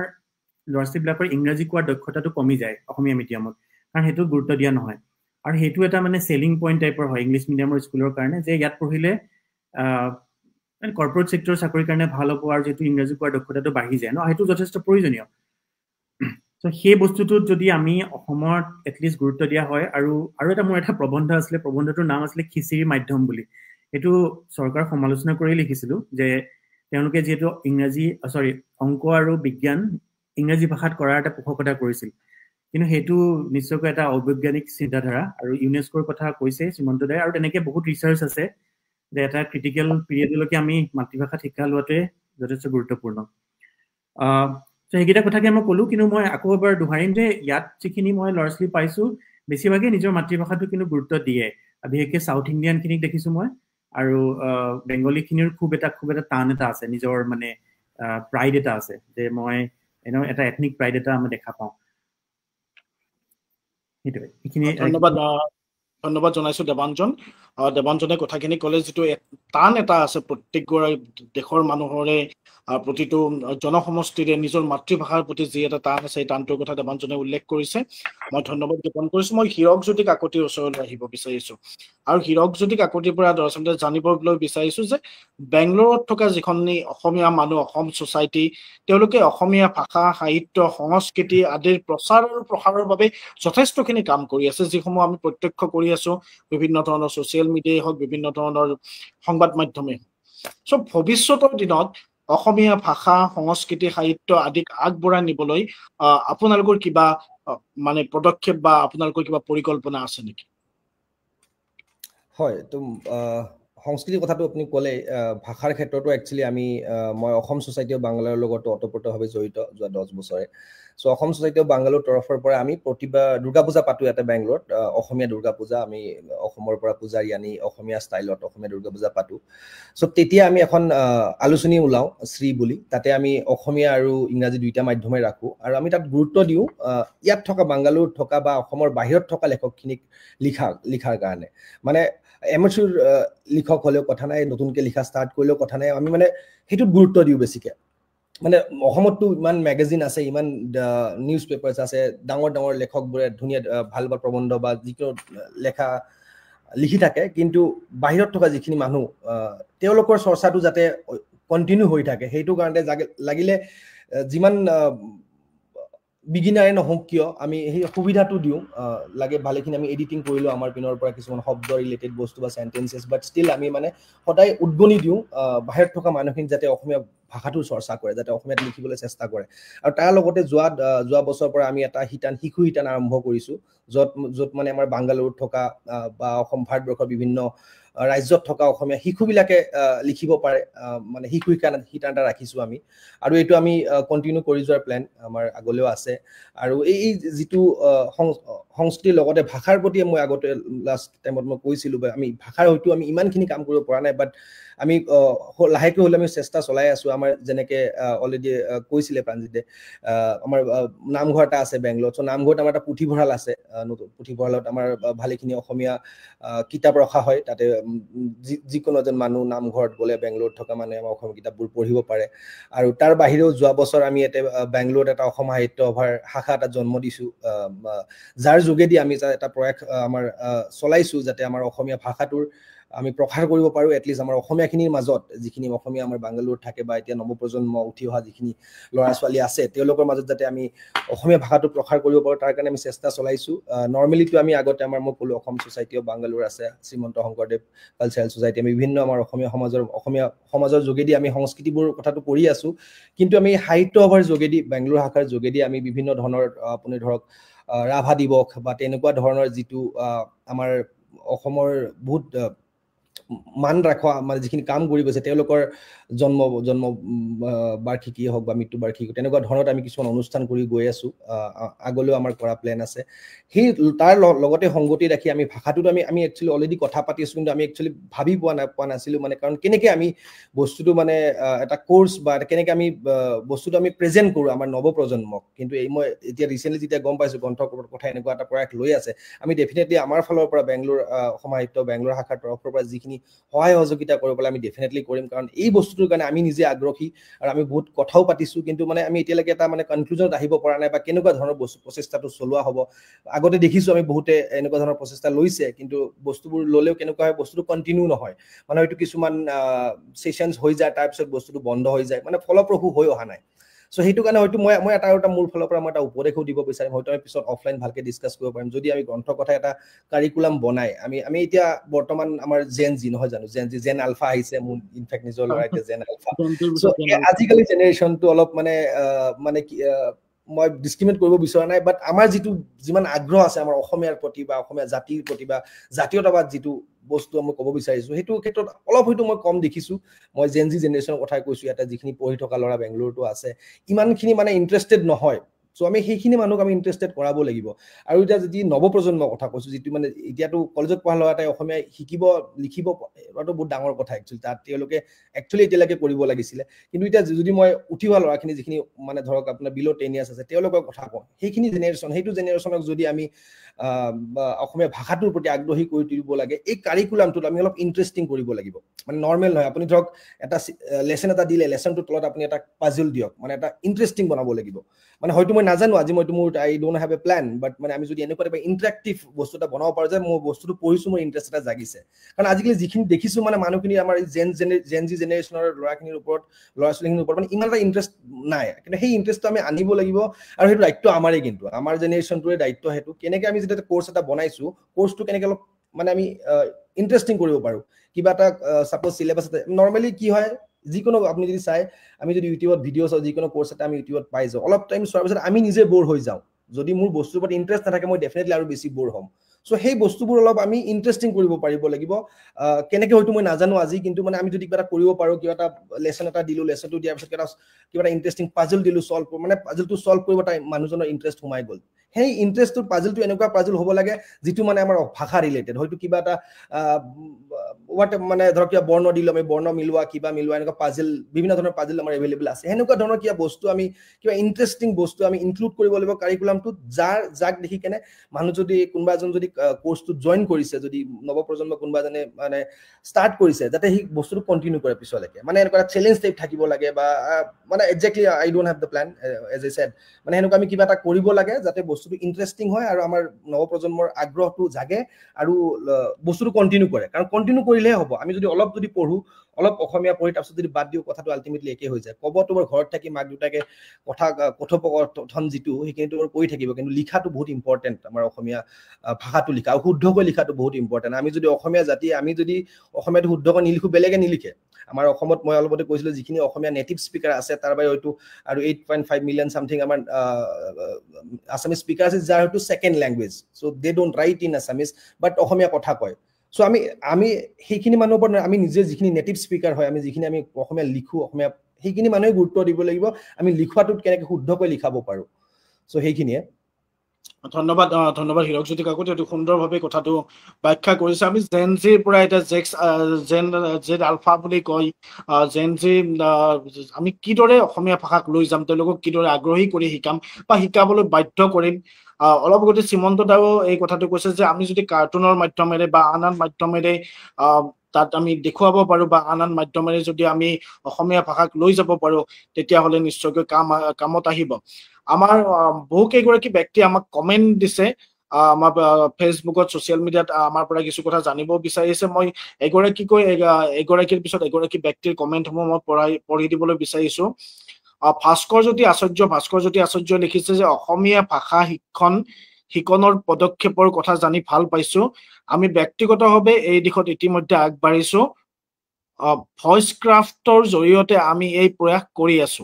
ল'ৰা ছোৱালীবিলাকৰ ইংৰাজী কোৱাৰ দক্ষতাটো কমি যায় অসমীয়া মিডিয়ামত, কাৰণ সেইটো গুৰুত্ব দিয়া নহয়। আৰু সেইটো এটা মানে চেলিং পইণ্ট টাইপৰ হয় ইংলিছ মিডিয়ামৰ স্কুলৰ কাৰণে, যে ইয়াত পঢ়িলে কৰ্পৰেট ছেক্টৰৰ চাকৰিৰ কাৰণে ভাল হ'ব, আৰু যিহেতু ইংৰাজী কোৱাৰ দক্ষতাটো বাঢ়ি যায় ন, সেইটো যথেষ্ট প্ৰয়োজনীয়। চ' সেই বস্তুটোত যদি আমি অসমত এটলিষ্ট গুৰুত্ব দিয়া হয়। আৰু এটা মোৰ এটা প্ৰবন্ধ আছিলে, প্ৰবন্ধটোৰ নাম আছিলে খিচিৰি মাধ্যম বুলি। এইটো চৰকাৰ সমালোচনা কৰি লিখিছিলোঁ, যে তেওঁলোকে যিহেতু অংক আৰু বিজ্ঞান ইংৰাজী ভাষাত কৰাৰ এটা পোষকতা কৰিছিল, কিন্তু সেইটো নিশ্চয়কৈ এটা অবৈজ্ঞানিক চিন্তাধাৰা। আৰু ইউনেস্কোৰ কথা কৈছে শ্ৰীমন্তদাই, আৰু তেনেকে বহুত ৰিচাৰ্চ আছে যে এটা ক্ৰিটিকেল পিৰিয়ডলৈকে আমি মাতৃভাষাত শিক্ষা লোৱাটোৱে যথেষ্ট গুৰুত্বপূৰ্ণ। সেইকেইটা কথাকে মই ক'লোঁ, কিন্তু মই আকৌ এবাৰ দোহাৰিম যে ইয়াত যিখিনি মই ল'ৰা ছোৱালী পাইছোঁ, বেছিভাগেই নিজৰ মাতৃভাষাটো কিন্তু গুৰুত্ব দিয়ে। বিশেষকৈ চাউথ ইণ্ডিয়ানখিনিক দেখিছোঁ মই, আৰু বেংগলীখিনিৰ খুব এটা টান এটা আছে, নিজৰ মানে প্ৰাইড এটা আছে, যে মই এটা এথনিক প্ৰাইড এটা আমি দেখা পাওঁ। সেইটোৱে, এইখিনি। ধন্যবাদ জনাইছোঁ দেৱাঞ্জনে কথাখিনি ক'লে, যিটো টান এটা আছে প্ৰত্যেকগৰাকী দেশৰ মানুহৰে, প্ৰতিটো জনসমষ্টিৰে নিজৰ মাতৃভাষাৰ প্ৰতি যি এটা টান আছে, এই টানটোৰ কথা দেৱাঞ্জনে উল্লেখ কৰিছে। মই ধন্যবাদ জ্ঞাপন কৰিছোঁ। মই হীৰকজ্যোতি কাকতিৰ ওচৰলৈ আহিব বিচাৰিছোঁ, আৰু হীৰকজ্যোতি কাকতিৰ পৰা দৰাচলতে জানিবলৈ বিচাৰিছোঁ যে বেংগলোৰত থকা যিখিনি অসমীয়া মানুহ, অসম ছ'চাইটি, তেওঁলোকে অসমীয়া ভাষা, সাহিত্য, সংস্কৃতি আদিৰ প্ৰচাৰ আৰু প্ৰসাৰৰ বাবে যথেষ্টখিনি কাম কৰি আছে, যিসমূহ আমি প্ৰত্যক্ষ কৰি আছোঁ বিভিন্ন ধৰণৰ ছ'চিয়েল মিডিয়াই হওক, বিভিন্ন ধৰণৰ সংবাদ মাধ্যমেই হওক। চ' ভৱিষ্যতৰ দিনত অসমীয়া ভাষা, সংস্কৃতি, সাহিত্য আদিক আগবঢ়াই নিবলৈ আপোনালোকৰ কিবা মানে পদক্ষেপ বা আপোনালোকৰ কিবা পৰিকল্পনা আছে নেকি? হয়, তো সংস্কৃতিৰ কথাটো আপুনি ক'লে, ভাষাৰ ক্ষেত্ৰতো একচুৱেলি মই অসম ছ'চাইটি অফ বাংগালোৰৰ লগতো ওতঃপ্ৰোতভাৱে জড়িত যোৱা 10 বছৰে। চ' অসম ছ'চাইটি অফ বাংগালোৰ তৰফৰ পৰা আমি প্ৰতিবাৰ দুৰ্গা পূজা পাতোঁ ইয়াতে বেংগলোৰত, অসমীয়া দুৰ্গা পূজা। আমি অসমৰ পৰা পূজাৰী আনি অসমীয়া ষ্টাইলত অসমীয়া দুৰ্গা পূজা পাতোঁ। চ' তেতিয়া আমি এখন আলোচনী ওলাওঁ, শ্ৰী বুলি, তাতে আমি অসমীয়া আৰু ইংৰাজী দুইটা মাধ্যমে ৰাখোঁ, আৰু আমি তাত গুৰুত্ব দিওঁ ইয়াত থকা বাংগালোৰত থকা বা অসমৰ বাহিৰত থকা লেখকখিনিক লিখাৰ কাৰণে। মানে এমেচুৰ লিখক হ'লেও কথা নাই, নতুনকৈ লিখা ষ্টাৰ্ট কৰিলেও কথা নাই, আমি মানে সেইটোত গুৰুত্ব দিওঁ বেছিকৈ। মানে অসমততো ইমান মেগাজিন আছে, ইমান নিউজ পেপাৰ্ছ আছে, ডাঙৰ ডাঙৰ লেখকবোৰে ধুনীয়া ভাল ভাল প্ৰবন্ধ বা যিকোনো লেখা লিখি থাকে, কিন্তু বাহিৰত থকা যিখিনি মানুহ তেওঁলোকৰ চৰ্চাটো যাতে কণ্টিনিউ হৈ থাকে, সেইটো কাৰণে লাগিলে যিমান বিগিনাৰে নহওক কিয় আমি সেই সুবিধাটো দিওঁ, লাগে ভালেখিনি আমি এডিটিং কৰিলোঁ আমাৰ পিনৰ পৰা কিছুমান শব্দ ৰিলেটেড বস্তু বা চেণ্টেন্সেছ, বাট ষ্টিল আমি মানে সদায় উদ্গনি দিওঁ বাহিৰত থকা মানুহখিনি যাতে অসমীয়া ভাষাটোৰ চৰ্চা কৰে, যাতে অসমীয়াত লিখিবলৈ চেষ্টা কৰে। আৰু তাৰ লগতে যোৱা বছৰৰ পৰা আমি এটা শিশু শিতান আৰম্ভ কৰিছোঁ, য'ত মানে আমাৰ বাংগালুৰুত থকা বা অসম ভাৰতবৰ্ষৰ বিভিন্ন ৰাজ্যত থকা অসমীয়া শিশুবিলাকে লিখিব পাৰে, মানে শিশু শিতান এটা ৰাখিছোঁ আমি, আৰু এইটো আমি কণ্টিনিউ কৰি যোৱাৰ প্লেন আমাৰ আগলৈও আছে। আৰু এই যিটো সংস্কৃতিৰ লগতে ভাষাৰ প্ৰতি মই আগতে লাষ্ট টাইমত মই কৈছিলোঁ, আমি ভাষাৰ হয়তো আমি ইমানখিনি কাম কৰিব পৰা নাই, বাট আমি লাহেকৈ হ'লে আমি চেষ্টা চলাই আছোঁ। আমাৰ যেনেকৈ অলৰেডি কৈছিলে প্ৰাণজিতে, আমাৰ নামঘৰ এটা আছে বেংগলত, চ' নামঘৰত আমাৰ এটা পুথিভঁৰাল আছে, নতুন পুথিভঁৰালত আমাৰ ভালেখিনি অসমীয়া কিতাপ ৰখা হয়। তাতে যিকোনো এজন মানুহ নামঘৰত গ'লে বেংগলোৰত থকা মানুহে আমাৰ অসমীয়া কিতাপবোৰ পঢ়িব পাৰে। আৰু তাৰ বাহিৰেও যোৱা বছৰ আমি ইয়াতে বেংগলোৰত এটা অসম সাহিত্য সভাৰ শাখা এটা জন্ম দিছোঁ, যাৰ যোগেদি আমি এটা প্ৰয়াস আমাৰ চলাইছোঁ যাতে আমাৰ অসমীয়া ভাষাটোৰ আমি প্ৰসাৰ কৰিব পাৰোঁ, এটলিষ্ট আমাৰ অসমীয়াখিনিৰ মাজত, যিখিনি অসমীয়া আমাৰ বাংগালুৰুত থাকে বা এতিয়া নৱপ্ৰজন্ম উঠি অহা যিখিনি ল'ৰা ছোৱালী আছে তেওঁলোকৰ মাজত যাতে আমি অসমীয়া ভাষাটো প্ৰসাৰ কৰিব পাৰোঁ, তাৰ কাৰণে আমি চেষ্টা চলাইছোঁ। নৰ্মেলিটো আমি আগতে মই ক'লোঁ অসম ছ'চাইটি অফ বাংগালুৰু আছে, শ্ৰীমন্ত শংকৰদেৱ কালচাৰেল ছ'চাইটি, আমি বিভিন্ন আমাৰ অসমীয়া সমাজৰ যোগেদি আমি সংস্কৃতিবোৰ কথাটো কৰি আছোঁ, কিন্তু আমি সাহিত্য সভাৰ যোগেদি বেংগলোৰ শাখাৰ যোগেদি আমি বিভিন্ন ধৰণৰ আপুনি ধৰক ৰাভা দিৱস বা তেনেকুৱা ধৰণৰ যিটো আমাৰ অসমৰ বহুত মান ৰাখা মানে যিখিনি কাম কৰি গৈছে তেওঁলোকৰ জন্ম বাৰ্ষিকী হওক বা মৃত্যু বাৰ্ষিকী, তেনেকুৱা ধৰণত আমি কিছুমান অনুষ্ঠান কৰি গৈ আছোঁ, আগলৈও আমাৰ কৰা প্লেন আছে। সেই তাৰ লগতে সংগতি ৰাখি আমি ভাষাটোত আমি একচুৱেলি অলৰেডি কথা পাতি আছোঁ, কিন্তু আমি একচুৱেলি ভাবি পোৱা নাছিলোঁ, মানে কাৰণ কেনেকৈ আমি বস্তুটো মানে এটা কোৰ্চ বা কেনেকৈ আমি বস্তুটো আমি প্ৰেজেণ্ট কৰোঁ আমাৰ নৱপ্ৰজন্মক। কিন্তু মই এতিয়া ৰিচেণ্টলি যেতিয়া গম পাইছোঁ গ্ৰন্থ কথা এনেকুৱা এটা প্ৰয়াস লৈ আছে, আমি ডেফিনেটলি আমাৰ ফালৰ পৰা বেংগলোৰ অসম সাহিত্য বেংগলোৰ শাখাৰ তৰফৰ পৰা যিখিনি সহায় সহযোগিতা কৰিবলৈ আমি ডেফিনেটলি কৰিম, কাৰণ এই বস্তুটোৰ কাৰণে আমি নিজে আগ্ৰহী আৰু আমি বহুত কথাও পাতিছোঁ, কিন্তু মানে আমি এতিয়ালৈকে এটা মানে কনক্লুজনত আহিব পৰা নাই বা কেনেকুৱা ধৰণৰ প্ৰচেষ্টাটো চলোৱা হ'ব। আগতে দেখিছোঁ আমি বহুতে এনেকুৱা ধৰণৰ প্ৰচেষ্টা লৈছে, কিন্তু বস্তুবোৰ ল'লেও কেনেকুৱা হয়, বস্তুটো কণ্টিনিউ নহয়, মানে হয়তো কিছুমান ছেশ্যনছ হৈ যায়, তাৰপিছত বস্তুটো বন্ধ হৈ যায়, মানে ফলপ্ৰসূ হৈ অহা নাই। চ' সেইটো কাৰণে হয়তো মই এটা মোৰ ফালৰ পৰা মই এটা উপদেশো দিব বিচাৰিম, হয়তো আমি পিছত অফলাইন ভালকৈ ডিছকাছ কৰিব পাৰিম, যদি আমি গ্ৰন্থ কথা এটা কাৰিকুলাম বনাই আমি এতিয়া বৰ্তমান আমাৰ জেন নহয় জানো, জেন আলফা আহিছে, মোৰ ইনফেক্ট নিজৰ ল'ৰা এতিয়া জেন আলফা। চ' আজিকালি জেনেৰেশ্যনটো অলপ মানে কি মই ডিছক্ৰিমিনেট কৰিব বিচৰা নাই, বাট আমাৰ যিমান আগ্ৰহ আছে আমাৰ অসমীয়াৰ প্ৰতি বা অসমীয়া জাতিৰ প্ৰতি বা জাতীয়তাবাদ যিটো বস্তু মই ক'ব বিচাৰিছোঁ, সেইটো ক্ষেত্ৰত অলপ হয়তো মই কম দেখিছোঁ। মই জেনেৰেশ্যনৰ কথাই কৈছোঁ, ইয়াতে যিখিনি পঢ়ি থকা ল'ৰা বেংগলোৰতো আছে, ইমানখিনি মানে ইণ্টাৰেষ্টেড নহয়। চ' আমি সেইখিনি মানুহক আমি ইণ্টাৰেষ্টেড কৰাব লাগিব। আৰু এতিয়া যদি নৱপ্ৰজন্মৰ কথা কৈছোঁ, যিটো মানে এতিয়াতো কলেজত পঢ়া ল'ৰা এটাই অসমীয়া শিকিব লিখিব পৰাটো বহুত ডাঙৰ কথা একচুৱেলি, তাত তেওঁলোকে একচুৱেলি এতিয়ালৈকে কৰিব লাগিছিলে। কিন্তু এতিয়া যদি মই উঠি অহা ল'ৰাখিনি যিখিনি মানে ধৰক আপোনাৰ বিল' 10 years আছে তেওঁলোকৰ কথা কওঁ, সেইটো জেনেৰেশ্যনক যদি আমি অসমীয়া ভাষাটোৰ প্ৰতি আগ্ৰহী কৰি তুলিব লাগে, এই কাৰিকুলামটোত আমি অলপ ইণ্টাৰেষ্টিং কৰিব লাগিব। মানে নৰ্মেল নহয়, আপুনি ধৰক এটা লেচন এটা দিলে, লেচনটোৰ তলত আপুনি এটা পাজল দিয়ক, মানে এটা ইণ্টাৰেষ্টিং বনাব লাগিব। মানে হয়তো মই নাজানো, আজি মোৰ আই ডোন্ট হেভ এ প্লেন, বাট মানে আমি যদি এনেকুৱা এটা ইণ্টাৰেক্টিভ বস্তু এটা বনাব পাৰোঁ যে মই বস্তুটো পঢ়িছোঁ, মোৰ ইণ্টাৰেষ্ট এটা জাগিছে। কাৰণ আজিকালি যিখিনি দেখিছোঁ মানে মানুহখিনি আমাৰ জেন জি জেনেৰেশ্যনৰ ল'ৰা ছোৱালীখিনিৰ ওপৰত মানে ইমান এটা ইণ্টাৰেষ্ট নাই, কিন্তু সেই ইণ্টাৰেষ্টটো আমি আনিব লাগিব। আৰু সেইটো দায়িত্ব আমাৰেই, কিন্তু আমাৰ জেনেৰেশ্যনটোৰে দায়িত্ব সেইটো, কেনেকৈ আমি যেতিয়া কোৰ্চ এটা বনাইছোঁ, কোৰ্চটো কেনেকৈ অলপ মানে আমি ইণ্টাৰেষ্টিং কৰিব পাৰোঁ। কিবা এটা ছাপ'জ চিলেবাছ এটা নৰ্মেলি কি হয়, যিকোনো আপুনি যদি চাই, আমি যদি ইউটিউবত ভিডিঅ' চাওঁ, যিকোনো কোৰ্চ এটা আমি ইউটিউবত পাই যাওঁ, অলপ টাইম চোৱাৰ পিছত আমি নিজে ব'ৰ হৈ যাওঁ। যদি মোৰ বস্তুৰ ওপৰত ইণ্টাৰেষ্ট নাথাকে, মই ডেফিনেটলি আৰু বেছি ব'ৰ হ'ম। চ' সেই বস্তুবোৰ অলপ আমি ইণ্টাৰেষ্টিং কৰিব পাৰিব লাগিব। কেনেকৈ হয়তো মই নাজানো আজি, কিন্তু মানে আমি যদি কিবা এটা কৰিব পাৰোঁ, কিবা এটা লেচন এটা দিলোঁ, লেচনটো দিয়াৰ পিছত কিবা এটা ইণ্টাৰেষ্টিং পাজল দিলোঁ, পাজলটো ছল্ভ কৰিব, মানুহজনৰ ইণ্টাৰেষ্ট সোমাই গ'ল। সেই ইন্টাৰেষ্টটো পাজলটো এনেকুৱা পাজল হ'ব লাগে যিটো মানে আমাৰ ভাষা ৰিলেটেড হয়তো কিবা এটা মানে ধৰক কিবা বৰ্ণ দিলোঁ আমি বৰ্ণ মিলোৱা কিবা মিলোৱা এনেকুৱা পাজল বিভিন্ন ধৰণৰ পাজল আমাৰ এভেইলেবল আছে সেনেকুৱা ধৰণৰ কিবা বস্তু আমি কিবা ইণ্টাৰেষ্টিং বস্তু আমি ইনক্লুড কৰিব লাগিব কাৰিকুলামটোত যাক দেখি কেনে মানুহ যদি কোনোবা এজন যদি কোৰ্চটো জইন কৰিছে যদি নৱপ্ৰজন্ম কোনোবা এজনে মানে ষ্টাৰ্ট কৰিছে যাতে সেই বস্তুটো কণ্টিনিউ কৰে পিছলৈকে মানে এনেকুৱা চেলেঞ্জ টাইপ থাকিব লাগে বা মানে exactly I don't have the plan as I said মানে এনেকুৱা আমি কিবা এটা কৰিব লাগে যাতে বস্তুটো ইণ্টাৰেষ্টিং হয় আৰু আমাৰ নৱপ্ৰজন্মৰ আগ্ৰহটো জাগে আৰু বস্তুটো কণ্টিনিউ কৰে কাৰণ কণ্টিনিউ কৰিলেহে হ'ব আমি যদি অলপ যদি পঢ়ো অলপ অসমীয়া পঢ়ি তাৰপিছত যদি বাদ দিওঁ কথাটো আল্টিমেটলি একে হৈ যায় ক'ব তোমাৰ ঘৰত থাকি মাক দেউতাকে কথোপকথন যিটো সেইখিনি তোমাৰ কৰি থাকিব কিন্তু লিখাটো বহুত ইম্পৰ্টেণ্ট আমাৰ অসমীয়া ভাষাটো লিখা আৰু শুদ্ধকৈ লিখাটো বহুত ইম্পৰ্টেণ্ট আমি যদি অসমীয়া জাতি আমি যদি অসমীয়াটো শুদ্ধকৈ নিলিখো বেলেগে নিলিখে আমাৰ অসমত মই অলপতে কৈছিলোঁ যিখিনি অসমীয়া নেটিভ স্পিকাৰ আছে তাৰ বাহিৰে হয়তো আৰু 8.5 মিলিয়ন সামথিং আমাৰ আছামিজ স্পিকাৰ আছে যাৰ হয়তো second language so they don't write in Assamese but Asomiya কথা কয় সো আমি সেইখিনি মানুহৰ ওপৰত আমি নিজে যিখিনি নেটিভ স্পিকাৰ হয় আমি যিখিনি আমি অসমীয়া লিখো অসমীয়া সেইখিনি মানুহে গুৰুত্ব দিব লাগিব আমি লিখোৱাটোত কেনেকৈ শুদ্ধকৈ লিখাব পাৰো সো সেইখিনিয়ে ধন্যবাদ হীৰকজ্যোতি কাকতি অতি সুন্দৰভাৱে কথাটো ব্যাখ্যা কৰিছে আমি জেন জিৰ পৰা এটা জেড আলফা বুলি কয় জেন জি আমি কিদৰে অসমীয়া ভাষাক লৈ যাম তেওঁলোকক কিদৰে আগ্ৰহী কৰি শিকাম বা শিকাবলৈ বাধ্য কৰিম অলপ আগতে শ্ৰীমন্ত দাও এই কথাটো কৈছে যে আমি যদি কাৰ্টুনৰ মাধ্যমেৰে বা আন মাধ্যমেৰে তাত আমি দেখুৱাব পাৰো বা আন মাধ্যমেৰে যদি আমি অসমীয়া ভাষাক লৈ যাব পাৰো তেতিয়াহ'লে নিশ্চয়কৈ কামত আহিব আমাৰ বহু কেইগৰাকী ব্যক্তি আমাক কমেন্ট দিছে আমাৰ ফেচবুকত ছচিয়েল মিডিয়াত আমাৰ পৰা কিছু কথা জানিব বিচাৰিছে মই এগৰাকীৰ পিছত এগৰাকী ব্যক্তিৰ কমেন্টসমূহ মই পঢ়ি দিবলৈ বিচাৰিছো ভাস্কৰ জ্যোতি আচাৰ্য লিখিছে যে অসমীয়া ভাষা শিক্ষণৰ পদক্ষেপৰ কথা জানি ভাল পাইছো আমি ব্যক্তিগতভাৱে এই দিশত ইতিমধ্যে আগবাঢ়িছো ভইচ ক্ৰাফ্টৰ জৰিয়তে আমি এই প্ৰয়াস কৰি আছো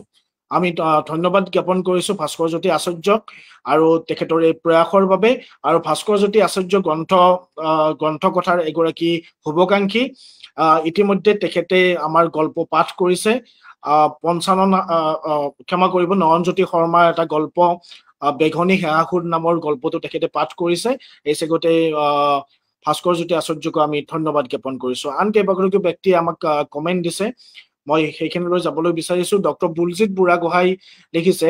আমি ধন্যবাদ জ্ঞাপন কৰিছো ভাস্কৰ জ্যোতি আচাৰ্যক আৰু তেখেতৰ এই প্ৰয়াসৰ বাবে আৰু ভাস্কৰ জ্যোতি আচাৰ্য গ্ৰন্থকথাৰ এগৰাকী শুভাকাংক্ষী ইতিমধ্যে তেখেতে আমাৰ গল্প পাঠ কৰিছে ক্ষমা কৰিব নয়নজ্যোতি শৰ্মাৰ এটা গল্প বেঘনী হেঁহাসুৰ নামৰ গল্পটো তেখেতে পাঠ কৰিছে এই চেগতে ভাস্কৰ জ্যোতি আচাৰ্যকো আমি ধন্যবাদ জ্ঞাপন কৰিছো আন কেইবাগৰাকী ব্যক্তিয়ে আমাক কমেন্ট দিছে মই সেইখিনিলৈ যাবলৈ বিচাৰিছো ডক্টৰ বুলজিৎ বুঢ়াগোহাঁই লিখিছে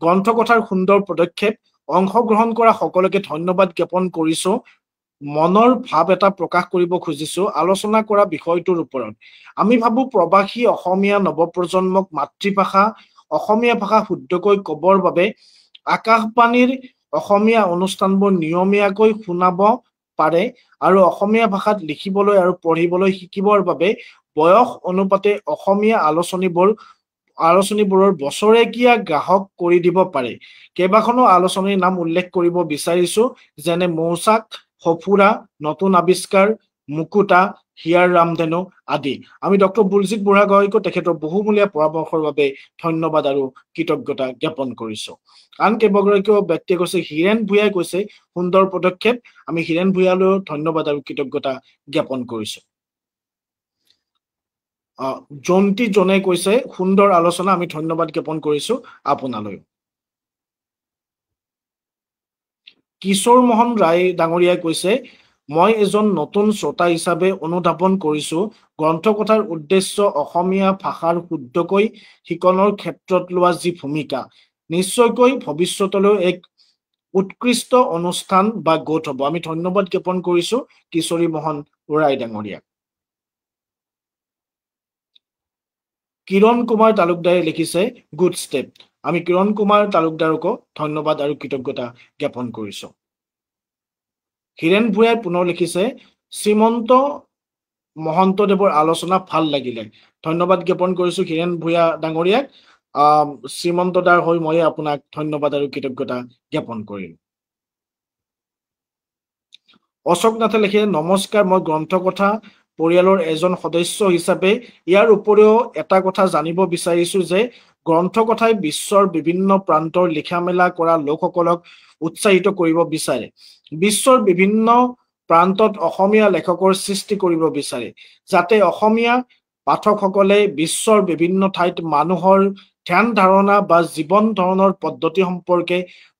গ্ৰন্থকথাৰ সুন্দৰ পদক্ষেপ অংশগ্ৰহণ কৰা সকলোকে ধন্যবাদ জ্ঞাপন কৰিছো মনৰ ভাৱ এটা প্ৰকাশ কৰিব খুজিছো আলোচনা কৰা বিষয়টোৰ ওপৰত আমি ভাবো প্ৰবাসী অসমীয়া নৱপ্ৰজন্মক মাতৃভাষা অসমীয়া ভাষা শুদ্ধকৈ ক'বৰ বাবে আকাশবাণীৰ অসমীয়া অনুষ্ঠানবোৰ নিয়মীয়াকৈ শুনাব পাৰে আৰু অসমীয়া ভাষাত লিখিবলৈ আৰু পঢ়িবলৈ শিকিবৰ বাবে বয়স অনুপাতে অসমীয়া আলোচনীবোৰৰ বছৰেকীয়া গ্ৰাহক কৰি দিব পাৰে কেইবাখনো আলোচনীৰ নাম উল্লেখ কৰিব বিচাৰিছো যেনে মৌচাক সফুৰা নতুন আৱিষ্কাৰ মুকুতা হিয়াৰ ৰামধেনু আদি আমি ডক্টৰ বুলজিৎ বুঢ়াগোহাঁইকো তেখেতৰ বহুমূলীয়া পৰামৰ্শৰ বাবে ধন্যবাদ আৰু কৃতজ্ঞতা জ্ঞাপন কৰিছো আন কেইবাগৰাকীও ব্যক্তিয়ে কৈছে হীৰেণ ভূঞাই কৈছে সুন্দৰ পদক্ষেপ আমি হীৰেণ ভূঞালৈও ধন্যবাদ আৰু কৃতজ্ঞতা জ্ঞাপন কৰিছো জন্তি জনে কৈছে সুন্দৰ আলোচনা আমি ধন্যবাদ জ্ঞাপন কৰিছো আপোনালৈ কিশোৰ মোহন ৰায় ডাঙৰীয়াই কৈছে মই এজন নতুন শ্ৰোতা হিচাপে অনুধাৱন কৰিছো গ্ৰন্থকথাৰ উদ্দেশ্য অসমীয়া ভাষাৰ শুদ্ধকৈ শিকনৰ ক্ষেত্ৰত লোৱা যি ভূমিকা নিশ্চয়কৈ ভৱিষ্যতলৈ এক উৎকৃষ্ট অনুষ্ঠান বা গোট হ'ব আমি ধন্যবাদ জ্ঞাপন কৰিছো কিশোৰী মোহন ৰায় ডাঙৰীয়াক কিৰণ কুমাৰ তালুকদাৰে লিখিছে গুড ষ্টেপ আমি কিৰণ কুমাৰ তালুকদাৰকো ধন্যবাদ আৰু কৃতজ্ঞতা জ্ঞাপন কৰিছো হীৰেণ ভূঞাই পুনৰ লিখিছে শ্ৰীমন্ত মহন্তদেৱৰ আলোচনা ভাল লাগিলে ধন্যবাদ জ্ঞাপন কৰিছো হীৰেণ ভূঞা ডাঙৰীয়াক শ্ৰীমন্ত দাৰ হৈ মই আপোনাক ধন্যবাদ আৰু কৃতজ্ঞতা জ্ঞাপন কৰিম অশোক নাথে লিখে নমস্কাৰ মই গ্ৰন্থকথা পৰিয়ালৰ এজন সদস্য হিচাপে ইয়াৰ উপৰিও এটা কথা জানিব বিচাৰিছো যে গ্ৰন্থকথাই বিশ্বৰ বিভিন্ন প্ৰান্তৰ লিখা মেলা কৰা লোকসকলক উৎসাহিত কৰিব বিচাৰে বিশ্বৰ বিভিন্ন প্ৰান্তত অসমীয়া লেখকৰ সৃষ্টি কৰিব বিচাৰে যাতে অসমীয়া পাঠকসকলে বিশ্বৰ বিভিন্ন ঠাইত মানুহৰ ধ্যান ধাৰণা বা জীৱন ধৰণৰ পদ্ধতি সম্পৰ্কে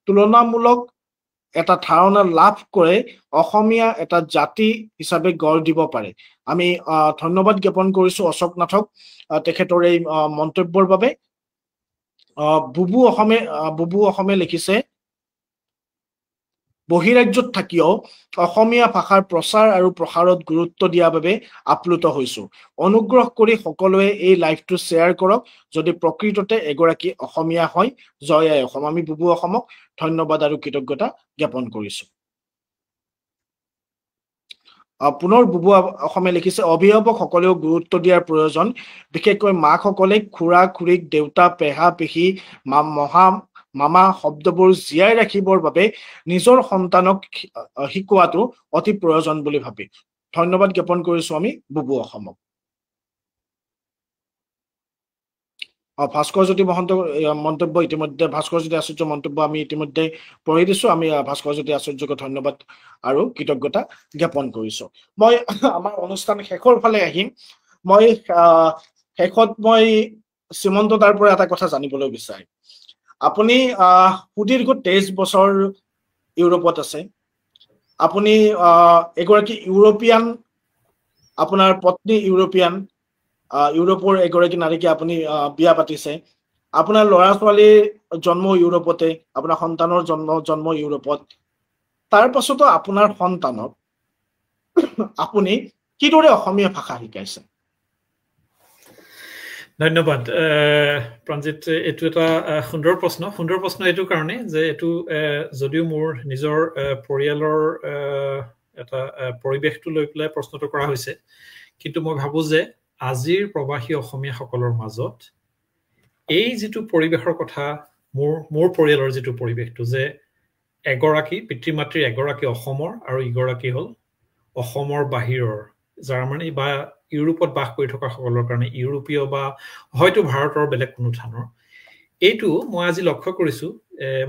তুলনামূলক এটা ধাৰণা লাভ কৰে অসমীয়া এটা জাতি হিচাপে গঢ় দিব পাৰে। আমি ধন্যবাদ জ্ঞাপন কৰিছো অশোক নাথক তেখেতৰ এই মন্তব্যৰ বাবে। বুবু অসমে লিখিছে, বহিৰাজ্যত থাকিও অসমীয়া ভাষাৰ প্ৰচাৰ আৰু প্ৰসাৰত গুৰুত্ব দিয়াৰ বাবে আপ্লুত হৈছো। অনুগ্ৰহ কৰি সকলোৱে এই লাইভটো শ্বেয়াৰ কৰক যদি প্ৰকৃততে এগৰাকী অসমীয়া হয়। জয় আই অসম। আমি বুবু অসমক ধন্যবাদ আৰু কৃতজ্ঞতা জ্ঞাপন কৰিছো। পুনৰ বুবু অসমে লিখিছে, অভিভাৱক সকলেও গুৰুত্ব দিয়াৰ প্ৰয়োজন, বিশেষকৈ মাকসকলে খুৰা খুৰীক, দেউতা, পেহা, পেহী, মামা শব্দবোৰ জীয়াই ৰাখিবৰ বাবে নিজৰ সন্তানক শিকোৱাটো অতি প্ৰয়োজন বুলি ভাবি ধন্যবাদ জ্ঞাপন কৰিছো আমি বুবু অসমক। ভাস্কৰজ্যোতি মহন্ত মন্তব্য ইতিমধ্যে, ভাস্কৰজ্যোতি আচাৰ্য মন্তব্য আমি ইতিমধ্যে পঢ়ি দিছো। আমি ভাস্কৰজ্যোতি আচাৰ্যক ধন্যবাদ আৰু কৃতজ্ঞতা জ্ঞাপন কৰিছো। মই আমাৰ অনুষ্ঠান শেষৰ ফালে আহিম। মই শেষত মই শ্ৰীমন্ত দাৰ পৰা এটা কথা জানিবলৈ বিচাৰিম। আপুনি সুদীৰ্ঘ 23 বছৰ ইউৰোপত আছে। আপুনি এগৰাকী ইউৰোপিয়ান, আপোনাৰ পত্নী ইউৰোপিয়ান, ইউৰোপৰ এগৰাকী নাৰীকে আপুনি বিয়া পাতিছে। আপোনাৰ ল'ৰা ছোৱালীৰ জন্ম ইউৰোপতে, আপোনাৰ সন্তানৰ জন্ম ইউৰোপত। তাৰ পাছতো আপোনাৰ সন্তানক আপুনি কিদৰে অসমীয়া ভাষা শিকাইছে? ধন্যবাদ প্ৰাঞ্জিত। এইটো এটা সুন্দৰ প্ৰশ্ন এইটো কাৰণে যে এইটো যদিও মোৰ নিজৰ পৰিয়ালৰ এটা পৰিৱেশটো লৈ পেলাই প্ৰশ্নটো কৰা হৈছে, কিন্তু মই ভাবো যে আজিৰ প্ৰবাসী অসমীয়াসকলৰ মাজত এই যিটো পৰিৱেশৰ কথা, মোৰ পৰিয়ালৰ যিটো পৰিৱেশটো, যে এগৰাকী পিতৃ মাতৃৰ এগৰাকী অসমৰ আৰু ইগৰাকী হ'ল অসমৰ বাহিৰৰ, জাৰ্মানী বা ইউৰোপত বাস কৰি থকা সকলৰ কাৰণে ইউৰোপীয় বা হয়তো ভাৰতৰ বেলেগ কোনো স্থানৰ, এইটো মই আজি লক্ষ্য কৰিছো।